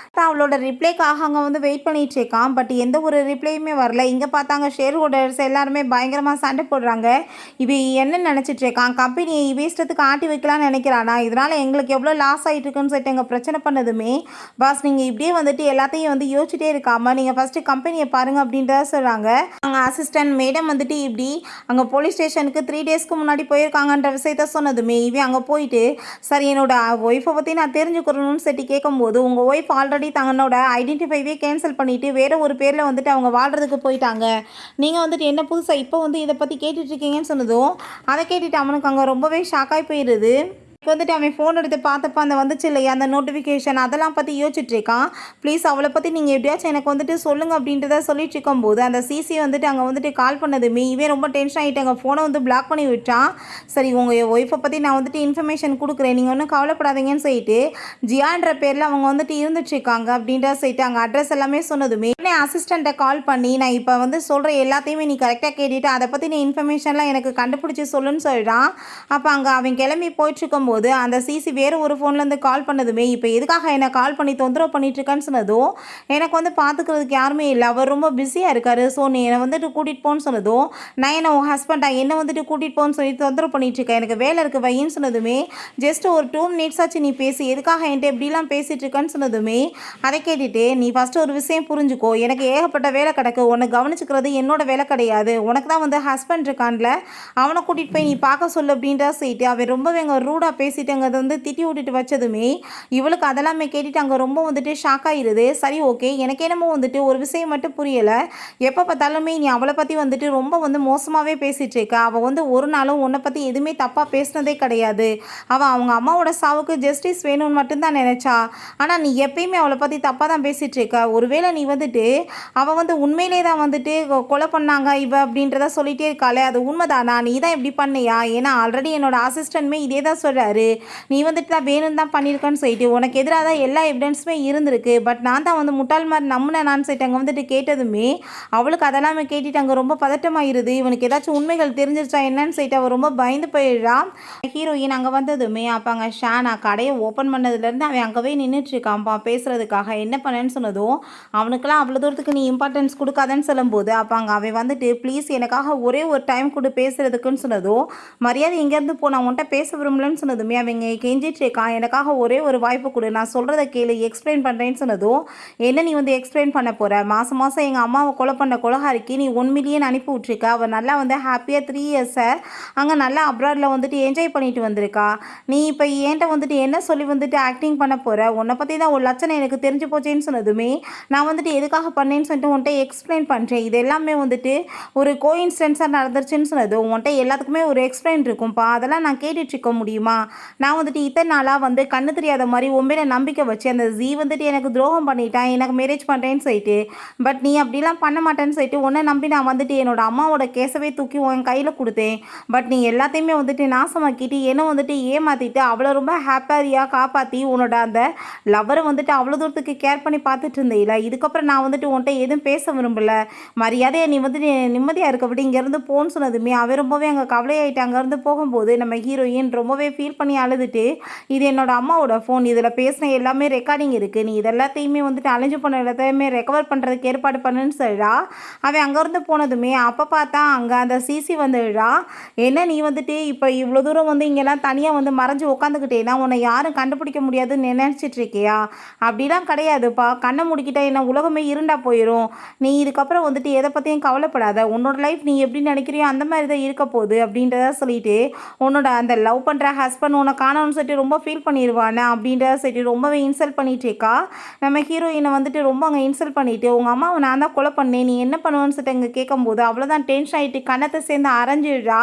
அவளோட ரிப்ளைக்காக அங்கே வந்து வெயிட் பண்ணிட்டு இருக்கான். பட் எந்த ஒரு ரிப்ளையுமே வரல. இங்கே பார்த்தாங்க ஷேர் ஹோல்டர்ஸ் எல்லாருமே பயங்கரமாக சண்டை போடுறாங்க. இவன் என்ன நினச்சிட்டு இருக்கான், கம்பெனியை இஷ்டத்துக்கு ஆட்டி வைக்கலாம்னு நினைக்கிறானா, இதனால் எங்களுக்கு எவ்வளோ லாஸ் ஆகிட்டு இருக்குன்னு சொல்லிட்டு எங்கள் பிரச்சனை பண்ணதுமே, பாஸ் நீங்கள் இப்படியே வந்துட்டு எல்லாத்தையும் வந்து யோசிச்சுட்டே இருக்காமல் நீங்கள் ஃபஸ்ட்டு கம்பெனியை பாருங்கள் அப்படின்றத சொல்கிறாங்க. அங்கே அசிஸ்டன்ட் மேடம் வந்துட்டு இப்படி அங்கே போலீஸ் ஸ்டேஷனுக்கு 3 டேஸ்க்கு முன்னாடி போயிருக்காங்கன்ற விஷயத்த சொன்னதுமே இவன் அங்கே போயிட்டு, சரி என்னோட ஒய்ஃபை பற்றி நான் தெரிஞ்சுக்கிறணும்னு சொல்லி கேட்கும்போது, உங்கள் ஒய்ஃப் ஆல்ரெடி தன்னோட ஐடென்டிஃபைவே கேன்சல் பண்ணிவிட்டு வேறு ஒரு பேரில் வந்துட்டு அவங்க வாழ்கிறதுக்கு போயிட்டாங்க, நீங்கள் வந்துட்டு என்ன புதுசாக இப்போ வந்து இதை பற்றி கேட்டுட்ருக்கீங்கன்னு சொன்னதும், அதை கேட்டுட்டு அவனுக்கு அங்கே ரொம்பவே ஷாக்காகி போயிடுது. இப்போ வந்துட்டு அவன் ஃபோன் எடுத்து பார்த்தப்ப அந்த வந்துச்சு இல்லையா அந்த நோட்டிஃபிகேஷன் அதெல்லாம் பற்றி யோசிச்சுட்டு இருக்கான். ப்ளீஸ் அவளை பற்றி நீங்கள் எப்படியாச்சும் எனக்கு வந்துட்டு சொல்லுங்கள் அப்படின்றத சொல்லிட்டு இருக்கும்போது அந்த சிசி வந்துட்டு அங்கே வந்துட்டு கால் பண்ணதுமே இவன் ரொம்ப டென்ஷன் ஆகிட்டு அங்கே ஃபோனை வந்து பிளாக் பண்ணி விட்டான். சரி உங்கள் ஒய்ஃபை பற்றி நான் வந்துட்டு இன்ஃபர்மேஷன் கொடுக்குறேன், நீங்கள் ஒன்றும் கவலைப்படாதீங்கன்னு சொல்லிட்டு ஜியான்ற பேரில் அவங்க வந்துட்டு இருந்துட்டுருக்காங்க அப்படின்றத சொல்லிட்டு அங்கே அட்ரஸ் எல்லாமே சொன்னதுமே உடனே அசிஸ்டண்ட்டை கால் பண்ணி, நான் இப்போ வந்து சொல்கிற எல்லாத்தையுமே நீ கரெக்டாக கேட்டுட்டு அதை பற்றி நீ இன்ஃபர்மேஷன்லாம் எனக்கு கண்டுபிடிச்சி சொல்லுன்னு சொல்லிட்டான். அப்போ அங்கே அவன் கிளம்பி போயிட்டுருக்கும் போது அந்த சிசி வேறு ஒரு ஃபோன்லேருந்து கால் பண்ணதுமே, இப்போ எதுக்காக என்னை கால் பண்ணி தொந்தரவு பண்ணிட்டுருக்கான்னு சொன்னதும், எனக்கு வந்து பார்த்துக்கிறதுக்கு யாருமே இல்லை, அவர் ரொம்ப பிஸியாக இருக்கார், ஸோ நீ என்னை வந்துட்டு கூட்டிகிட்டு போன்னு சொன்னதும், நான் என்ன உன் ஹஸ்பண்டா என்னை வந்துட்டு கூட்டிகிட்டு போன்னு சொல்லி தொந்தரவு பண்ணிட்டுருக்கேன், எனக்கு வேலை இருக்குது வையின்னு சொன்னதுமே, ஜஸ்ட் ஒரு 2 மினிட்ஸ் ஆச்சு நீ பேசி எதுக்காக என்கிட்ட எப்படிலாம் பேசிகிட்டு இருக்கான்னு சொன்னதுமே, அதை கேட்டுட்டு நீ ஃபஸ்ட்டு ஒரு விஷயம் புரிஞ்சுக்கோ, எனக்கு ஏகப்பட்ட வேலை கிடக்கு, உன்னை கவனிச்சுக்கிறது என்னோட வேலை கிடையாது, உனக்கு தான் வந்து ஹஸ்பண்ட் இருக்கான்ல அவனை கூட்டிகிட்டு போய் நீ பார்க்க சொல்லு அப்படின்றத சொல்லிட்டு அவன் ரொம்பவே அங்கே ரூடாக பேசிட்டு அங்கே அதை வந்து திட்டி விட்டுட்டு வச்சதுமே இவளுக்கு அதெல்லாமே கேட்டுட்டு அங்கே ரொம்ப வந்துட்டு ஷாக் ஆகிடுது. சரி ஓகே, எனக்கு என்னமோ வந்துட்டு ஒரு விஷயம் மட்டும் புரியலை, எப்போ பார்த்தாலுமே நீ அவளை பற்றி வந்துட்டு ரொம்ப வந்து மோசமாகவே பேசிகிட்டு இருக்க, அவள் வந்து ஒரு நாளும் உன்னை பற்றி எதுவுமே தப்பாக பேசினதே கிடையாது, அவள் அவங்க அம்மாவோட சாவுக்கு ஜஸ்டிஸ் வேணும்னு மட்டும்தான் நினச்சா, ஆனால் நீ எப்பயுமே அவளை பற்றி தப்பாக தான் பேசிகிட்டு இருக்க, ஒருவேளை நீ வந்துட்டு அவள் வந்து உண்மையிலே தான் வந்துட்டு கொலை பண்ணாங்க இவ அப்படின்றத சொல்லிகிட்டே இருக்காளே அது உண்மைதானா, நீ தான் இப்படி பண்ணியா, ஏன்னா ஆல்ரெடி என்னோட அசிஸ்டன்ட்மே இதே தான் சொல்கிறாரு, நீ வந்துட்டு தான் வேணும்னு தான் பண்ணியிருக்கான்னு சொல்லிட்டு உனக்கு எதிராக தான் எல்லா எவிடன்ஸுமே இருந்திருக்கு, பட் நான் தான் வந்து முட்டாள் மாதிரி நம்பினேனான்னு சொல்லிட்டு அங்கே வந்துட்டு கேட்டதுமே அவளுக்கு அதெல்லாமே கேட்டுட்டு அங்கே ரொம்ப பதட்டமாயிருது. இவனுக்கு ஏதாச்சும் உண்மைகள் தெரிஞ்சிருச்சா என்னன்னு சொல்லிட்டு அவள் ரொம்ப பயந்து போயிடுறான். ஹீரோயின் அங்கே வந்ததுமே அப்போ அங்கே ஷானா கடையை ஓப்பன் பண்ணதுலேருந்து அவன் அங்கேவே நின்றுட்டு இருக்கான்ப்பா பேசுகிறதுக்காக, என்ன பண்ணேன்னு சொன்னதும் அவனுக்கெல்லாம் அவ்வளோ தூரத்துக்கு நீ இம்பார்ட்டன்ஸ் கொடுக்காதன்னு சொல்லும்போது அப்போ அங்கே அவன் வந்துட்டு ப்ளீஸ் எனக்காக ஒரே ஒரு டைம் கொடு பேசுகிறதுக்குன்னு சொன்னதும், மரியாதை இங்கேருந்து போ நான் உன்ட்ட பேச விரும்பலன்னு சொன்னதுமே அவங்க கெஞ்சிட்டு இருக்கான், எனக்காக ஒரே ஒரு வாய்ப்பு கொடு, நான் சொல்கிறத கேளு எக்ஸ்பிளைன் பண்ணுறேன்னு சொன்னதும், என்ன நீ வந்து எக்ஸ்பிளைன் பண்ண போகிற, மாதம் மாதம் எங்கள் அம்மாவை கொலை பண்ண கொலகாரிக்கு நீ 1 மில்லியன் அனுப்பி விட்ருக்க, அவள் நல்லா வந்து ஹாப்பியாக 3 இயர்ஸை அங்கே நல்லா அப்ராடில் வந்துட்டு என்ஜாய் பண்ணிட்டு வந்திருக்கா, நீ இப்போ என்கிட்ட வந்துட்டு என்ன சொல்லி வந்துட்டு ஆக்டிங் பண்ண போகிற, உன்னை பற்றி தான் ஒரு லட்சணம் எனக்கு தெரிஞ்சு போச்சேன்னு சொன்னதுமே நான் வந்துட்டு எதுக்காக பண்ணேன்னு சொல்லிட்டு உன்ட்ட எக்ஸ்பிளைன் பண்ணுறேன், இது எல்லாமே வந்துட்டு ஒரு கோஇன்சிடென்ஸாக நடந்துருச்சுன்னு சொன்னது, உன்ட்ட எல்லாத்துக்குமே ஒரு எக்ஸ்பிளைன் இருக்கும்ப்பா, அதெல்லாம் நான் கேட்டுட்டு இருக்க முடியுமா, நான் வந்துட்டு இத்தனை நாளாக வந்து கண்ணு தெரியாத மாதிரி உண்மையில நம்பிக்கை வச்சு அந்த ஜீ வந்துட்டு எனக்கு துரோகம் பண்ணிட்டான், எனக்கு மேரேஜ் பண்ணுறேன்னு சொல்லிட்டு, பட் நீ அப்படிலாம் பண்ண மாட்டேன்னு சொல்லிட்டு உன்னை நம்பி நான் வந்துட்டு என்னோட அம்மாவோட கேஸவே தூக்கி உன் கையில் கொடுத்தேன், பட் நீ எல்லாத்தையுமே வந்துட்டு நாசமாக்கிட்டு என்னை வந்துட்டு ஏமாற்றிட்டு அவளை ரொம்ப ஹாப்பியாக காப்பாற்றி உன்னோட அந்த லவ்வரை வந்துட்டு அவ்வளோ தூரத்துக்கு கேர் பண்ணி பார்த்துட்டு இருந்தேல, இதுக்கப்புறம் நான் வந்துட்டு உன்ட்ட எதுவும் பேச விரும்பலை, மரியாதையை நீ வந்துட்டு நிம்மதியாக இருக்க விட்டு இங்கேருந்து போன்னு சொன்னதுமே அவன் ரொம்பவே அங்கே கவலையாயிட்டு அங்கேருந்து போகும்போது நம்ம ஹீரோயின் ரொம்பவே ஃபீல் பண்ணி அழுதுட்டு, இது என்னோட அம்மாவோட ஃபோன், இதில் பேசின எல்லாமே ரெக்கார்டிங் இருக்குது, நீ இதெல்லாத்தையுமே வந்துட்டு அழிஞ்சு போன எல்லாத்தையுமே ரெக்கவர் பண்ணுறதுக்கு ஏற்பாடு பண்ணுன்னு சொல்கிறா. அவன் அங்கேருந்து போனதுமே அப்போ பார்த்தா அங்கே அந்த சிசி வந்துடுறா, என்ன நீ வந்துட்டு இப்போ இவ்வளோ தூரம் வந்து இங்கெல்லாம் தனியாக வந்து மறைஞ்சு உட்காந்துக்கிட்டேன்னா உன்னை யாரும் கண்டுபிடிக்க முடியாதுன்னு நினச்சிட்டு இருக்கியா, அப்படிலாம் கிடையாதுப்பா, கண்ணை முடிக்கிட்டா என்ன உலகமே இருண்டா போயிடும், நீ இதுக்கப்புறம் வந்துட்டு எதை பற்றியும் கவலைப்படாத, உன்னோட லைஃப் நீ எப்படி நினைக்கிறியோ அந்த மாதிரி தான் இருக்க போகுது அப்படின்றத சொல்லிட்டு உன்னோட அந்த லவ் பண்ணுற ஹஸ்பண்ட் ஹஸ்பண்ட் உன்னை காணோம்னு சொல்லிட்டு ரொம்ப ஃபீல் பண்ணிடுவானே அப்படின்றத சொல்லிட்டு ரொம்பவே இன்சல்ட் பண்ணிட்டேக்கா. நம்ம ஹீரோயினை வந்துட்டு ரொம்ப அங்கே இன்சல்ட் பண்ணிட்டு உங்கள் அம்மாவை நான் தான் கொலை பண்ணேன், நீ என்ன பண்ணுவேன்னு சொல்லிட்டு அங்கே கேட்கும்போது அவ்வளோதான் டென்ஷன் ஆகிட்டு கண்ணத்தை சேர்ந்து அரைஞ்சிடுறா.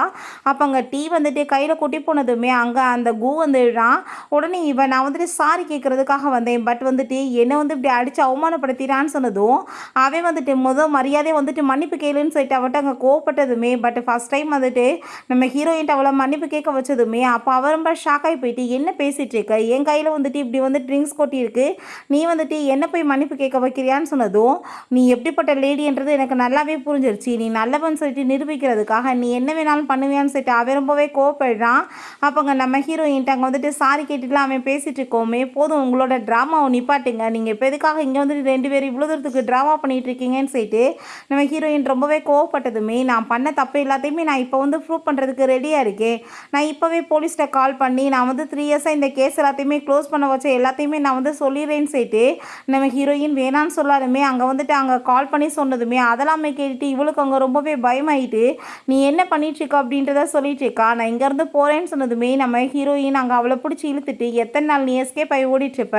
அப்போ அங்கே டீ வந்துட்டு கையில் கொட்டி போனதுமே அங்கே அந்த கூ வந்துடுறான். உடனே இவன் நான் வந்துட்டு சாரி கேட்குறதுக்காக வந்தேன், பட் வந்துட்டு என்னை வந்து இப்படி அடித்து அவமானப்படுத்திடான்னு சொன்னதும் அவன் வந்துட்டு மரியாதையை வந்துட்டு மன்னிப்பு கேளுன்னு சொல்லிட்டு அவட்ட அங்கே கோவப்பட்டதுமே, பட் ஃபஸ்ட் டைம் வந்துட்டு நம்ம ஹீரோயின்ட்டு அவளை மன்னிப்பு கேட்க வச்சதுமே அப்போ அவ ரொம்ப ஷாக் ஆகி போயிட்டு என்ன பேசிகிட்டு இருக்க, என் கையில் வந்துட்டு இப்படி வந்து ட்ரிங்க்ஸ் கொட்டியிருக்கு, நீ வந்துட்டு என்ன போய் மன்னிப்பு கேட்க வைக்கிறியான்னு சொன்னதும் நீ எப்படிப்பட்ட லேடின்றது எனக்கு நல்லாவே புரிஞ்சிருச்சு, நீ நல்லவன் சொல்லிட்டு நிரூபிக்கிறதுக்காக நீ என்ன வேணாலும் பண்ணுவியான்னு சொல்லிட்டு அவன் ரொம்பவே கோவப்படுறான். அப்போங்க நம்ம ஹீரோயின்ட்டு அங்கே வந்துட்டு சாரி கேட்டுட்டுலாம் அவன் பேசிகிட்டு இருக்கோமே, போதும் உங்களோட ட்ராமாவை நிப்பாட்டுங்க, நீங்கள் இப்போ எதுக்காக இங்கே வந்துட்டு 2 பேரும் இவ்வளோ தூரத்துக்கு ட்ராமா பண்ணிகிட்டு இருக்கீங்கன்னு சொல்லிட்டு நம்ம ஹீரோயின் ரொம்பவே கோவப்பட்டதுமே நான் பண்ண தப்பு எல்லாத்தையுமே நான் இப்போ வந்து ப்ரூவ் பண்ணுறதுக்கு ரெடியாக இருக்கேன், நான் இப்போவே போலீஸ்கிட்ட கால் பண்ணி நான் வந்து 3 இயர்ஸாக இந்த கேஸ் எல்லாத்தையுமே க்ளோஸ் பண்ண வச்ச எல்லாத்தையுமே நான் வந்து சொல்லிடுறேன்னு சொல்லிட்டு நம்ம ஹீரோயின் வேணான்னு சொல்லாலுமே அங்கே வந்துட்டு அங்கே கால் பண்ணி சொன்னதுமே அதெல்லாமே கேட்டுட்டு இவளுக்கு அங்கே ரொம்பவே பயமாயிட்டு நீ என்ன பண்ணிட்டுருக்க அப்படின்றத சொல்லிட்டு இருக்கா. நான் இங்கேருந்து போகிறேன்னு சொன்னதுமே நம்ம ஹீரோயின் அங்கே அவளை பிடிச்சி இழுத்துட்டு எத்தனை நாள் நீ எஸ்கேப் ஆகி ஓடிட்டுருப்ப,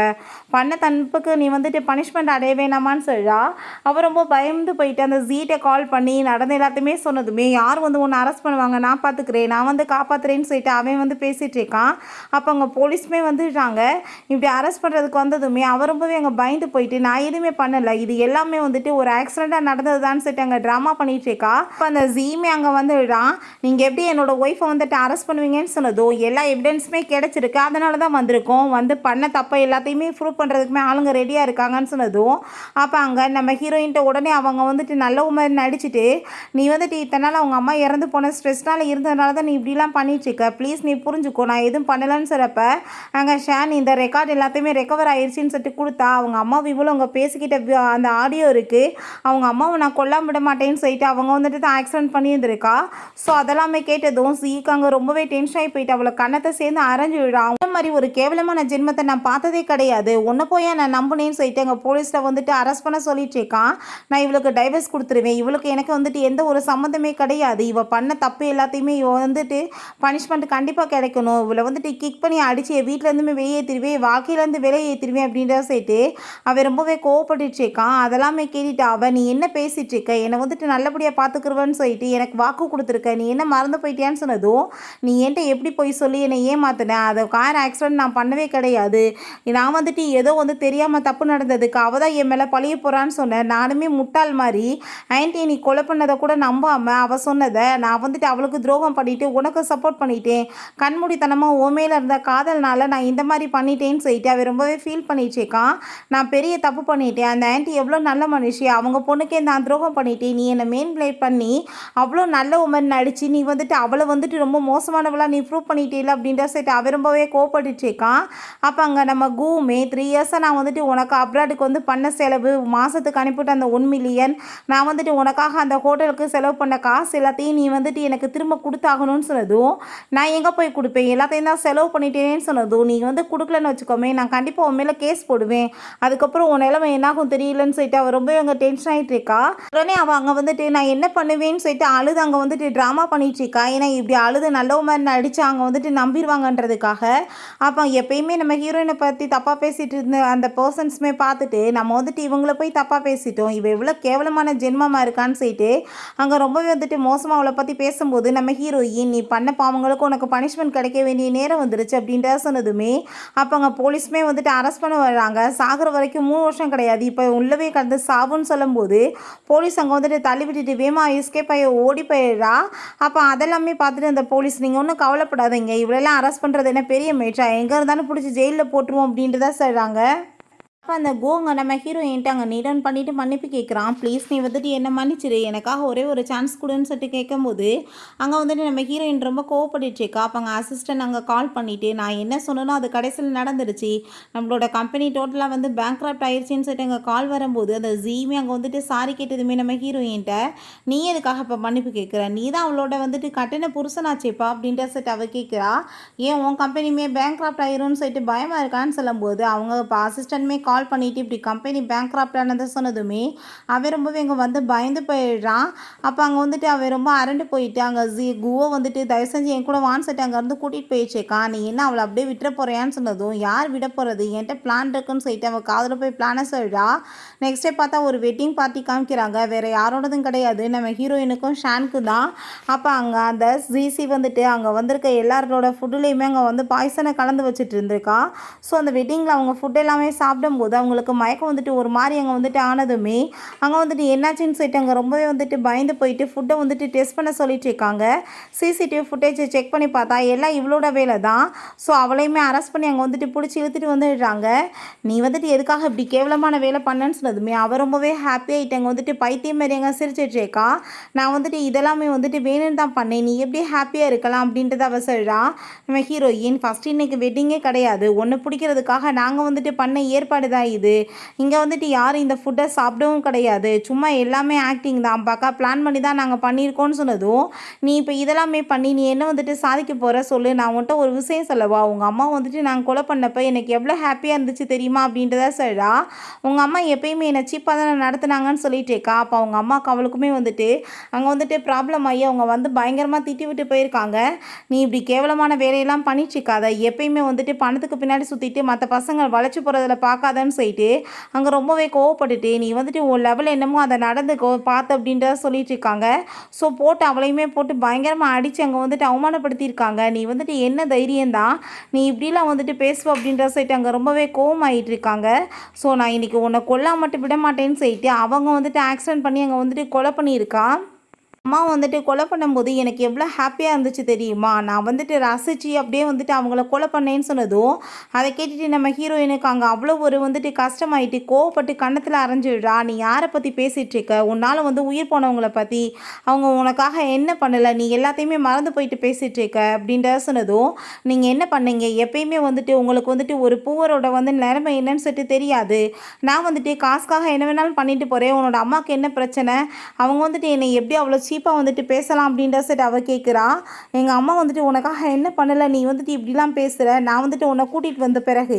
பண்ண தப்புக்கு நீ வந்துட்டு பனிஷ்மெண்ட் அடைய வேணாமான்னு சொல்கிறா. அவள் ரொம்ப பயந்து போயிட்டு அந்த ஜீட்டை கால் பண்ணி நடந்த எல்லாத்தையுமே சொன்னதுமே யார் வந்து உன்னை அரெஸ்ட் பண்ணுவாங்க, நான் பார்த்துக்கிறேன், நான் வந்து காப்பாற்றுறேன்னு சொல்லிட்டு அவன் வந்து பேசிகிட்டு இருக்கான். அப்போ அங்கே போலீஸுமே வந்துட்டாங்க. இப்படி அரெஸ்ட் பண்ணுறதுக்கு வந்ததுமே அவர் ரொம்பவே அங்கே பயந்து போயிட்டு நான் எதுவுமே பண்ணலை, இது எல்லாமே வந்துட்டு ஒரு ஆக்சிடெண்ட்டாக நடந்தது தான் சொல்லிட்டு அங்கே ட்ராமா பண்ணிகிட்டு இருக்கா. இப்போ அந்த ஜீமே அங்கே வந்துடுறான். நீங்கள் எப்படி என்னோட ஒய்ஃபை வந்துட்டு அரெஸ்ட் பண்ணுவீங்கன்னு சொன்னதும் எல்லா எவிடன்ஸுமே கிடச்சிருக்கு, அதனால தான் வந்திருக்கோம், வந்து பண்ண தப்பை எல்லாத்தையுமே ப்ரூவ் பண்ணுறதுக்குமே ஆளுங்க ரெடியாக இருக்காங்கன்னு சொன்னதும் அப்போ அங்கே நம்ம ஹீரோயின்ட்ட உடனே அவங்க வந்துட்டு நல்ல மாதிரி நடிச்சுட்டு நீ வந்துட்டு இத்தனை நாள் அவங்க அம்மா இறந்து போன ஸ்ட்ரெஸ்னால் இருந்ததுனால தான் நீ இப்படிலாம் பண்ணிட்டுருக்க, ப்ளீஸ் நீ புரிஞ்சுக்கோ, நான் எதுவும் பண்ணலைன்னு சொல்கிறப்ப அங்கே ஷேன் இந்த ரெக்கார்டு எல்லாத்தையுமே ரெக்கவர் ஆயிடுச்சின்னு சொல்லிட்டு கொடுத்தா அவங்க அம்மா இவ்வளோ அவங்க பேசிக்கிட்ட அந்த ஆடியோ இருக்குது, அவங்க அம்மாவை நான் கொல்லாம விட மாட்டேன்னு சொல்லிட்டு அவங்க வந்துட்டு தான் ஆக்சிடென்ட் பண்ணியிருந்திருக்கா. ஸோ அதெல்லாமே கேட்டதும் சீக்கு அங்கே ரொம்பவே டென்ஷன் ஆகி போயிட்டு அவளை கண்ணத்தை சேர்ந்து அரைஞ்சு விடுறான். இந்த மாதிரி ஒரு கேவலமான ஜென்மத்தை நான் பார்த்ததே கிடையாது, ஒன்றை போய் நான் நம்பினேன்னு சொல்லிட்டு எங்கள் போலீஸில் வந்துட்டு அரெஸ்ட் பண்ண சொல்லிட்டு இருக்கான். நான் இவளுக்கு டைவர்ஸ் கொடுத்துருவேன், இவளுக்கு எனக்கு வந்துட்டு எந்த ஒரு சம்மந்தமே கிடையாது, இவ பண்ண தப்பு எல்லாத்தையுமே இவ வந்துட்டு பனிஷ்மெண்ட் கண்டிப்பாக கிடைக்கணும், இவளை வந்துட்டு கிக் பண்ணி அடித்து என் வீட்டிலேருந்துமே வெளியேற்றிடுவேன், வாழ்க்கையிலேருந்து வெளியேற்றிடுவேன் அப்படின்றத சொல்லிட்டு அவன் ரொம்பவே கோவப்பட்டுட்டு இருக்கான். அதெல்லாமே கேட்டுட்டு அவன் நீ என்ன பேசிகிட்டு இருக்க, என்னை வந்துட்டு நல்லபடியாக பார்த்துக்குருவேன்னு சொல்லிட்டு எனக்கு வாக்கு கொடுத்துருக்க, நீ என்ன மறந்து போயிட்டியான்னு சொன்னதும் நீ என்கிட்ட எப்படி போய் சொல்லி என்னை ஏமாத்தினேன், அதை கார் ஆக்சிடென்ட் நான் பண்ணவே கிடையாது, நான் வந்துட்டு ஏதோ வந்து தெரியாமல் தப்பு நடந்ததுக்கு அவள் தான் என் மேலே பழிய போகிறான்னு சொன்னேன், நானுமே முட்டாள் மாதிரி ஆன்ட்டி நீ கொலை பண்ணதை கூட நம்பாமல் அவள் சொன்னதை நான் வந்துட்டு அவளுக்கு துரோகம் பண்ணிவிட்டு உனக்கு சப்போர்ட் பண்ணிட்டேன், கண்மூடித்தனமாக உன் மேலே இருந்த காதல்னால நான் இந்த மாதிரி பண்ணிட்டேன்னு சொல்லிட்டு அவன் ரொம்பவே ஃபீல் பண்ணிட்டு இருக்கான். நான் பெரிய தப்பு பண்ணிட்டேன், அந்த ஆன்ட்டி எவ்வளோ நல்ல மனுஷி, அவங்க பொண்ணுக்கே நான் துரோகம் பண்ணிட்டேன், நீ என்னை மெயின் பிளே பண்ணி அவ்வளோ நல்ல உமன் நடிச்சு நீ வந்துட்டு அவளை வந்துட்டு ரொம்ப மோசமானவளாக நீ ப்ரூவ் பண்ணிட்டேல அப்படின்ற சொல்லிட்டு அவன் ரொம்பவே கோவப்பட்டுட்டு இருக்கான். அப்போ அங்கே நம்ம கூமே 3 இயர்ஸாக நான் வந்துட்டு உனக்கு அப்ராடுக்கு வந்து பண்ண செலவு மாதத்துக்கு அனுப்பிவிட்டு அந்த 1 மில்லியன் நான் வந்துட்டு உனக்காக அந்த ஹோட்டலுக்கு செலவு பண்ண காசு எல்லாத்தையும் நீ வந்துட்டு எனக்கு திரும்ப கொடுத்தாகணும்னு சொன்னதும் நான் எங்கே போய் கொடுப்பேன், எல்லாத்தையும் தான் செலவு பண்ணிட்டேன்னு சொன்னதும் நீ வந்து கொடுக்கலன்னு வச்சுக்கோமே நான் கண்டிப்பாக உன் மேலே கேஸ் போடுவேன், அதுக்கப்புறம் உன் நிலைமை என்னாகும் தெரியலன்னு சொல்லிட்டு அவள் ரொம்ப அங்கே டென்ஷன் ஆகிட்டு இருக்கா. உடனே அவள் அங்கே வந்துட்டு நான் என்ன பண்ணுவேன்னு சொல்லிட்டு அழுது அங்கே வந்துட்டு ட்ராமா பண்ணிட்டு இருக்கா. ஏன்னா இப்படி அழுது நல்ல மாதிரி நடித்து அங்கே வந்துட்டு நம்பிடுவாங்கன்றதுக்காக. அப்போ எப்பயுமே நம்ம ஹீரோயினை பற்றி தப்பாக பேசிகிட்டு இருந்த அந்த பர்சன்ஸுமே பார்த்துட்டு நம்ம வந்துட்டு இவங்கள போய் தப்பாக பேசிட்டோம், இவ எவ்வளோ கேவலமான ஜென்மமாக இருக்கான்னு சொல்லிட்டு அங்கே ரொம்பவே வந்துட்டு மோசமாக அவளை பற்றி பேசும்போது நம்ம ஹீரோயின் நீ பண்ண பாவங்களுக்கு உனக்கு பனிஷ்மெண்ட் கிடைக்க வேண்டிய நேரம் வந்துருச்சு அப்படின்ற சொன்னதுமே அப்போ அங்கே போலீஸுமே வந்துட்டு அரெஸ்ட் பண்ண வர்றாங்க. சாகிற வரைக்கும் 3 வருஷம் கிடையாது, இப்போ உள்ளவே கடந்து சாவுன்னு சொல்லும்போது போலீஸ் அங்கே வந்துட்டு தள்ளி விட்டுட்டு வேமா எஸ்கேப் ஆகி ஓடி போயிடுறா. அப்போ அதெல்லாமே பார்த்துட்டு அந்த போலீஸ் நீங்கள் ஒன்றும் கவலைப்படாதீங்க, இவ்வளோலாம் அரெஸ்ட் பண்ணுறது என்ன பெரிய மேட்சா, எங்கே இருந்தாலும் பிடிச்சி ஜெயிலில் போட்டுருவோம் அப்படின்ட்டு தான் சொல்கிறாங்க. அப்போ அந்த கோங்க நம்ம ஹீரோயின்ட்டு அங்கே நீடன் பண்ணிவிட்டு மன்னிப்பு கேட்குறான். ப்ளீஸ் நீ வந்துட்டு என்ன மன்னிச்சிரு, எனக்காக ஒரே ஒரு சான்ஸ் கொடுன்னு சொல்லிட்டு கேட்கும்போது அங்கே வந்துட்டு நம்ம ஹீரோயின் ரொம்ப கோவப்பட்டுருக்கா. அப்போ அங்கே அசிஸ்டன்ட் அங்கே கால் பண்ணிவிட்டு நான் என்ன சொன்னனோ அது கடைசியில் நடந்துருச்சு, நம்மளோட கம்பெனி டோட்டலாக வந்து பேங்க்ராப்ட் ஆயிடுச்சின்னு சொல்லிட்டு அங்கே கால் வரும்போது அந்த ஜீமே அங்கே வந்துட்டு சாரி கேட்டதுமே நம்ம ஹீரோயின்ட்ட நீ எதுக்காக இப்போ மன்னிப்பு கேட்குற, நீ தான் அவளோட வந்துட்டு கட்டின புருஷனாச்சேப்பா அப்படின்ற சொல்லிட்டு அவள் கேட்குறா. ஏன் உன் கம்பெனியுமே பேங்க்ராப்ட் ஆயிரும்னு சொல்லிட்டு பயமாக இருக்கான்னு சொல்லும்போது அவங்க இப்போ அசிஸ்டன்ட்மே கால் கால் பண்ணிவிட்டு இப்படி கம்பெனி பேங்க்ராப்ட் ஆனதை சொன்னதுமே அவன் ரொம்பவே இங்கே வந்து பயந்து போயிடுறான். அப்போ அங்கே வந்துட்டு அவன் ரொம்ப அரண்டு போயிட்டு அங்கே குவோ வந்துட்டு தயவு செஞ்சு என் கூட வான் செட்டு அங்கேருந்து கூட்டிகிட்டு போயிடுச்சேக்கா, நீ என்ன அவளை அப்படியே விட்டுற போறியான்னு சொன்னதும் யார் விட போகிறது, என்கிட்ட பிளான் இருக்குன்னு சொல்லிட்டு அவள் காதில் போய் பிளானை சொல்லிடா. நெக்ஸ்ட் டே பார்த்தா ஒரு வெட்டிங் பார்ட்டி காமிக்கிறாங்க. வேறு யாரோடதும் கிடையாது, நம்ம ஹீரோயினுக்கும் ஷானுக்கு தான். அப்போ அங்கே அந்த ஜிசி வந்துட்டு அங்கே வந்திருக்க எல்லாரோட ஃபுட்டுலேயுமே அங்கே வந்து பாய்சனை கலந்து வச்சுட்டு இருந்திருக்கா. ஸோ அந்த வெட்டிங்கில் அவங்க ஃபுட் எல்லாமே சாப்பிடும்போது அவங்களுக்கு மயக்கம் வந்துட்டு ஒரு மாதிரி அங்கே வந்துட்டு ஆனதுமே அங்கே வந்துட்டு என்னாச்சுன்னு சொல்லிட்டு அங்கே ரொம்பவே வந்துட்டு பயந்து போயிட்டு ஃபுட்டை வந்துட்டு டெஸ்ட் பண்ண சொல்லிட்டு இருக்காங்க. சிசிடிவி ஃபுட்டேஜை செக் பண்ணி பார்த்தா எல்லாம் இவளோட வேலை தான். ஸோ அவளையுமே அரெஸ்ட் பண்ணி அங்கே வந்துட்டு பிடிச்சி இழுத்துட்டு வந்துடுறாங்க. நீ வந்துட்டு எதுக்காக இப்படி கேவலமான வேலை பண்ணேன்னு சொன்னதுமே அவள் ரொம்பவே ஹாப்பியாகிட்டு அங்கே வந்துட்டு பைத்தியம் மாரி அங்கே சிரிச்சிட்ருக்கா. நான் வந்துட்டு இதெல்லாமே வந்துட்டு வேணும்னு தான் பண்ணேன், நீ எப்படி ஹாப்பியாக இருக்கலாம் அப்படின்றத அவள் சொல்கிறா. நம்ம ஹீரோயின் ஃபஸ்ட்டு இன்றைக்கி வெட்டிங்கே கிடையாது, ஒன்று பிடிக்கிறதுக்காக நாங்கள் வந்துட்டு பண்ண ஏற்பாடு தான் இது. இங்கே வந்துட்டு யாரும் இந்த ஃபுட்டை சாப்பிடவும் கிடையாது, சும்மா எல்லாமே ஆக்டிங் தான், பார்க்க பிளான் பண்ணி தான் நாங்கள் பண்ணியிருக்கோன்னு சொன்னதும் நீ இப்போ இதெல்லாமே பண்ணி நீ என்ன வந்துட்டு சாதிக்க போகிற சொல்லு, நான் உன்ட்ட ஒரு விஷயம் சொல்லவா, உங்கள் அம்மா வந்துட்டு நான் கொலை பண்ணப்போ எனக்கு எவ்வளோ ஹாப்பியாக இருந்துச்சு தெரியுமா அப்படின்றத சொல்கிறா. உங்கள் அம்மா எப்பயுமே என்னை சீப்பாக தான் நடத்துனாங்கன்னு சொல்லிட்டேக்கா. அப்போ அவங்க அம்மாவுக்கு அவளுக்குமே வந்துட்டு அங்கே வந்துட்டு ப்ராப்ளம் ஆகி அவங்க வந்து பயங்கரமாக திட்டி விட்டு போயிருக்காங்க. நீ இப்படி கேவலமான வேலையெல்லாம் பண்ணிட்டுருக்காத, எப்பயுமே வந்துட்டு பணத்துக்கு பின்னாடி சுற்றிட்டு மற்ற பசங்க வளைச்சி போகிறதில் பார்க்காதன்னு சொல்லிட்டு அங்கே ரொம்பவே கோவப்பட்டுட்டு நீ வந்துட்டு உன் லெவல் என்னமோ அதை நடந்துக்கோ பார்த்து அப்படின்றத சொல்லிட்டு இருக்காங்க. ஸோ போட்டு அவளையுமே போட்டு பயங்கரமாக அடித்து அங்கே வந்துட்டு அவமானப்படுத்தியிருக்காங்க. நீ வந்துட்டு என்ன தைரியம்தான் நீ இப்படிலாம் வந்துட்டு பேசுவ அப்படின்ற சொல்லிட்டு அங்கே ரொம்பவே கோவமாயிட்டு இருக்காங்க. ஸோ நான் இன்றைக்கி உன்னை கொல்லாம மட்டும் விட மாட்டேன்னு சொல்லிட்டு அவங்க வந்துட்டு ஆக்சிடென்ட் பண்ணி அங்கே வந்துட்டு கொலை பண்ணியிருக்கா. அம்மா வந்துட்டு கொலை பண்ணும்போது எனக்கு எவ்வளோ ஹாப்பியாக இருந்துச்சு தெரியுமா, நான் வந்துட்டு ரசித்து அப்படியே வந்துட்டு அவங்கள கொலை பண்ணேன்னு சொன்னதும் அதை கேட்டுட்டு நம்ம ஹீரோயினுக்கு அங்கே அவ்வளோ ஒரு வந்துட்டு கஷ்டமாயிட்டு கோவப்பட்டு கன்னத்தில் அரைஞ்சிடுறா. நீ யாரை பற்றி பேசிகிட்ருக்க, உன்னால் வந்து உயிர் போனவங்களை பற்றி, அவங்க உனக்காக என்ன பண்ணலை, நீ எல்லாத்தையுமே மறந்து போயிட்டு பேசிகிட்ருக்க அப்படின்ற சொன்னதும் நீங்கள் என்ன பண்ணீங்க, எப்பயுமே வந்துட்டு உங்களுக்கு வந்துட்டு ஒரு பூவரோட வந்து நிலைமை என்னன்னு சொல்லிட்டு தெரியாது, நான் வந்துட்டு காசுக்காக என்ன வேணாலும் பண்ணிட்டு போகிறேன், உன்னோட அம்மாவுக்கு என்ன பிரச்சனை, அவங்க வந்துட்டு என்னை எப்படி அவ்வளோ சீப்பாக வந்துட்டு பேசலாம் அப்படின்ற செட் அவள் கேட்குறா. எங்கள் அம்மா வந்துட்டு உனக்காக என்ன பண்ணலை, நீ வந்துட்டு இப்படிலாம் பேசுகிற, நான் வந்துட்டு உன்னை கூட்டிகிட்டு வந்த பிறகு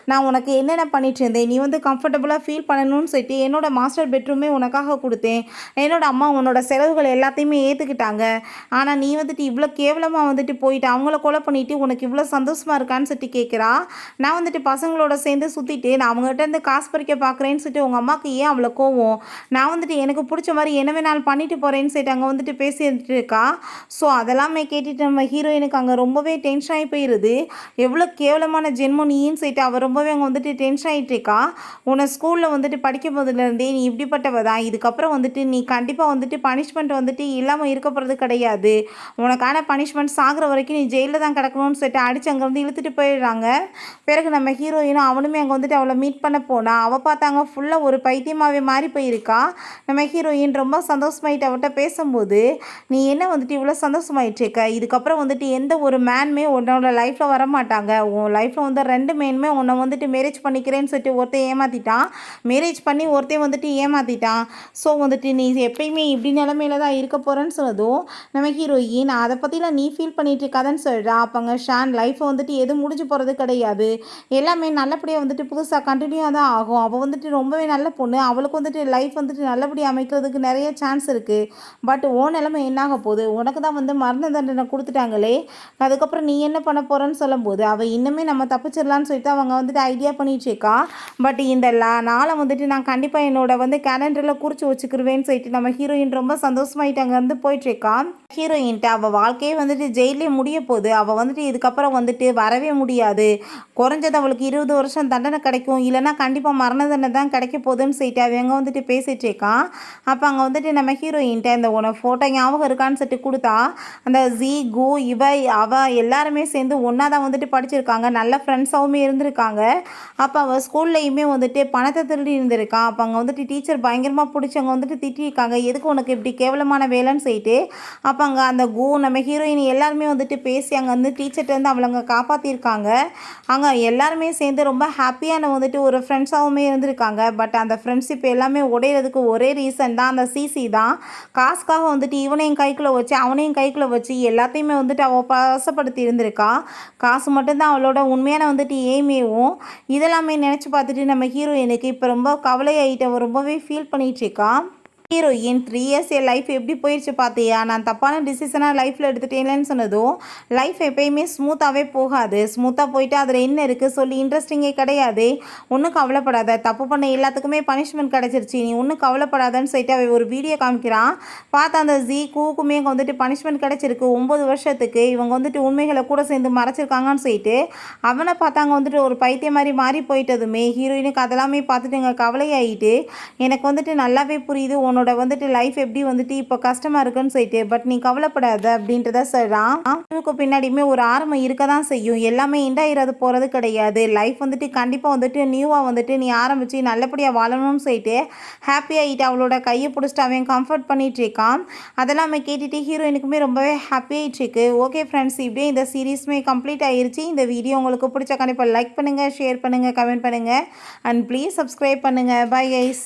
நான் உனக்கு என்னென்ன பண்ணிட்டு இருந்தேன், நீ வந்து கம்ஃபர்டபுளாக ஃபீல் பண்ணணும்னு சொல்லிட்டு என்னோட மாஸ்டர் பெட்ரூமே உனக்காக கொடுத்தேன், என்னோட அம்மா உன்னோட செலவுகள் எல்லாத்தையுமே ஏற்றுக்கிட்டாங்க, ஆனால் நீ வந்துட்டு இவ்வளோ கேவலமாக வந்துட்டு போயிட்டு அவங்கள கொலை பண்ணிவிட்டு உனக்கு இவ்வளோ சந்தோஷமாக இருக்கான்னு சொல்லிட்டு கேட்குறா. நான் வந்துட்டு பசங்களோட சேர்ந்து சுற்றிட்டு நான் அவங்ககிட்ட இருந்து காசு பறிக்க பார்க்குறேன்னு சொல்லிட்டு உங்கள் அம்மாவுக்கு ஏன் அவ்வளோ கோவம், நான் வந்துட்டு எனக்கு பிடிச்ச மாதிரி என்ன வேணாலும் பண்ணிட்டு போகிறேன்னு சொல்லிட்டு அங்கே வந்துட்டு பேசிட்டு இருக்கா. ஸோ அதெல்லாமே கேட்டுட்டு நம்ம ஹீரோயினுக்கு அங்கே ரொம்பவே டென்ஷன் ஆகி போயிடுது. எவ்வளோ கேவலமான ஜென்மம் நீன்னு சொல்லிட்டு அவள் ரொம்பவே அங்கே வந்துட்டு டென்ஷன் ஆகிட்டு இருக்கா. உன்னை ஸ்கூலில் வந்துட்டு படிக்கும் போதுலேருந்தே நீ இப்படிப்பட்டவ தான், இதுக்கப்புறம் வந்துட்டு நீ கண்டிப்பாக வந்துட்டு பனிஷ்மெண்ட் வந்துட்டு இல்லாமல் இருக்க போகிறது கிடையாது, உனக்கான பனிஷ்மெண்ட் சாகிற வரைக்கும் நீ ஜெயிலில் தான் கிடக்கணும்னு சொல்லிட்டு அடித்து அங்கேருந்து இழுத்துட்டு போயிடுறாங்க. பிறகு நம்ம ஹீரோயினும் அவனுமே அங்கே வந்துட்டு அவளை மீட் பண்ண போனா அவள் பார்த்தாங்க ஃபுல்லாக ஒரு பைத்தியமாகவே மாறி போயிருக்கா. நம்ம ஹீரோயின் ரொம்ப சந்தோஷமாயிட்டு அவட்ட பேசும்போது நீ என்ன வந்துட்டு இவ்வளோ சந்தோஷமாயிட்டுருக்க, இதுக்கப்புறம் வந்துட்டு எந்த ஒரு மேனுமே உன்னோட லைஃப்பில் வரமாட்டாங்க, உன் லைஃப்பில் வந்து 2 மேனுமே உன்னை வந்துட்டு மேரேஜ் பண்ணிக்கிறேன்னு சொல்லிட்டு ஒருத்தன் ஏமாற்றிட்டான், மேரேஜ் பண்ணி ஒருத்தன் வந்துட்டு ஏமாற்றிட்டான், ஸோ வந்துட்டு நீ எப்பயுமே இப்படி நிலமையில தான் இருக்க போகிறேன்னு சொன்னதும் நம்ம ஹீரோயின் அதை பற்றிலாம் நீ ஃபீல் பண்ணிட்டு இருக்காதன்னு சொல்கிறா. அப்போங்க ஷான் லைஃப்பை வந்துட்டு எதுவும் முடிஞ்சு போகிறது கிடையாது, எல்லாமே நல்லபடியாக வந்துட்டு புதுசாக கண்டினியூவாக தான் ஆகும், அவள் வந்துட்டு ரொம்பவே நல்ல பொண்ணு, அவளுக்கு வந்துட்டு லைஃப் வந்துட்டு நல்லபடியாக அமைக்கிறதுக்கு நிறைய சான்ஸ் இருக்குது, பட் ஓ நிலைமை என்னாக போகுது, உனக்கு தான் வந்து மரண தண்டனை கொடுத்துட்டாங்களே, அதுக்கப்புறம் நீ என்ன பண்ண போகிறன்னு சொல்லும்போது அவள் இன்னுமே நம்ம தப்பிச்சிடலான்னு சொல்லிட்டு அவங்க வந்துட்டு ஐடியா பண்ணிட்டுருக்கா. பட் இந்த நாளை வந்துட்டு நான் கண்டிப்பாக என்னோட வந்து கேலண்டரில் குறித்து வச்சுக்கிருவேன்னு சொல்லிட்டு நம்ம ஹீரோயின் ரொம்ப சந்தோஷமாயிட்டு அங்கே வந்து போயிட்டுருக்கா. ஹீரோயின்ட்டு அவள் வாழ்க்கையே வந்துட்டு ஜெயிலே முடிய போகுது, அவள் வந்துட்டு இதுக்கப்புறம் வந்துட்டு வரவே முடியாது, குறைஞ்சது அவளுக்கு 20 வருஷம் தண்டனை கிடைக்கும், இல்லைனா கண்டிப்பாக மரண தண்டனை தான் கிடைக்க போகுதுன்னு சொல்லிட்டு அவங்க வந்துட்டு பேசிகிட்டு இருக்கான். அப்போ அங்கே வந்துட்டு நம்ம ஹீரோயின்ட்ட இந்த உனக்கு ஃபோட்டோ ஞாபகம் இருக்கான்னு சொல்லிட்டு கொடுத்தா அந்த ஜி கு அவள் எல்லாருமே சேர்ந்து ஒன்றா தான் வந்துட்டு படிச்சிருக்காங்க, நல்ல ஃப்ரெண்ட்ஸாகவுமே இருந்திருக்காங்க. அப்போ அவள் ஸ்கூல்லையுமே வந்துட்டு பணத்தை திருடி இருந்திருக்கான். அப்போ அங்கே வந்துட்டு டீச்சர் பயங்கரமாக பிடிச்சி அங்கே வந்துட்டு திட்டிருக்காங்க, எதுக்கு உனக்கு இப்படி கேவலமான வேலைன்னு சொல்லிட்டு. அப்போ அங்கே அந்த நம்ம ஹீரோயின் எல்லாருமே வந்துட்டு பேசி அங்கே வந்து டீச்சர்கிட்டருந்து அவளை காப்பாற்றிருக்காங்க. அங்கே எல்லாருமே சேர்ந்து ரொம்ப ஹாப்பியான வந்துட்டு ஒரு ஃப்ரெண்ட்ஸாகவுமே இருந்திருக்காங்க. பட் அந்த ஃப்ரெண்ட்ஷிப் எல்லாமே உடையிறதுக்கு ஒரே ரீசன் தான் அந்த சிசி தான், காசுக்காக லவ்வுக்காக வந்துட்டு இவனையும் கைக்குள்ளே வச்சு அவனையும் கைக்குள்ளே வச்சு எல்லாத்தையுமே வந்துட்டு அவள் பாசப்படுத்தி இருந்திருக்கா. காசு மட்டும்தான் அவளோட உண்மையான வந்துட்டு எய்மேவும். இதெல்லாமே நினச்சி பார்த்துட்டு நம்ம ஹீரோயினுக்கு இப்போ ரொம்ப கவலையாயிட்டு அவள் ரொம்பவே ஃபீல் பண்ணிகிட்ருக்கா. ஹீரோயின் 3 இயர்ஸ் என் லைஃப் எப்படி போயிடுச்சு பார்த்தியா, நான் தப்பான டிசிஷனாக லைஃப்பில் எடுத்துட்டேன்லன்னு சொன்னதும், லைஃப் எப்பயுமே ஸ்மூத்தாகவே போகாது, ஸ்மூத்தாக போயிட்டு அதில் என்ன இருக்குது சொல்லி இன்ட்ரெஸ்டிங்கே கிடையாது, ஒன்றும் கவலைப்படாத, தப்பு பண்ண எல்லாத்துக்குமே பனிஷ்மெண்ட் கிடச்சிருச்சு, நீ ஒன்றும் கவலைப்படாதன்னு சொல்லிட்டு அவள் ஒரு வீடியோ காமிக்கிறான். பார்த்தா அந்த கூக்குமே வந்துட்டு பனிஷ்மெண்ட் கிடச்சிருக்கு 9 வருஷத்துக்கு, இவங்க வந்துட்டு உண்மைகளை கூட சேர்ந்து மறைச்சிருக்காங்கன்னு சொல்லிட்டு அவனை பார்த்தாங்க வந்துட்டு ஒரு பைத்தியம் மாதிரி மாறி போயிட்டதுமே ஹீரோயினுக்கு அதெல்லாமே பார்த்துட்டு எங்கள் கவலையாயிட்டு, எனக்கு வந்துட்டு நல்லாவே புரியுது உன்னோட வந்துட்டு லைஃப் எப்படி வந்துட்டு இப்போ கஷ்டமாக இருக்குன்னு சொல்லிட்டு, பட் நீ கவலைப்படாத அப்படின்றத சொல்கிறான். இதுக்கு பின்னாடியுமே ஒரு ஆரம்பம் இருக்க தான் செய்யும், எல்லாமே இண்டாயிராது போகிறது கிடையாது, லைஃப் வந்துட்டு கண்டிப்பாக வந்துட்டு நியூவாக வந்துட்டு நீ ஆரம்பித்து நல்லபடியாக வாழணும்னு சொல்லிட்டு ஹாப்பியாகிட்டு அவளோட கையை பிடிச்சிட்டு அவன் கம்ஃபர்ட் பண்ணிகிட்டு இருக்கான். அதெல்லாமே கேட்டுட்டு ஹீரோயினுக்குமே ரொம்பவே ஹாப்பியாகிட்டு இருக்கு. ஓகே ஃப்ரெண்ட்ஸ், இப்படியே இந்த சீரீஸுமே கம்ப்ளீட் ஆகிருச்சு. இந்த வீடியோ உங்களுக்கு பிடிச்ச கண்டிப்பாக லைக் பண்ணுங்கள், ஷேர் பண்ணுங்கள், கமெண்ட் பண்ணுங்கள் அண்ட் ப்ளீஸ் சப்ஸ்கிரைப் பண்ணுங்கள். Bye guys.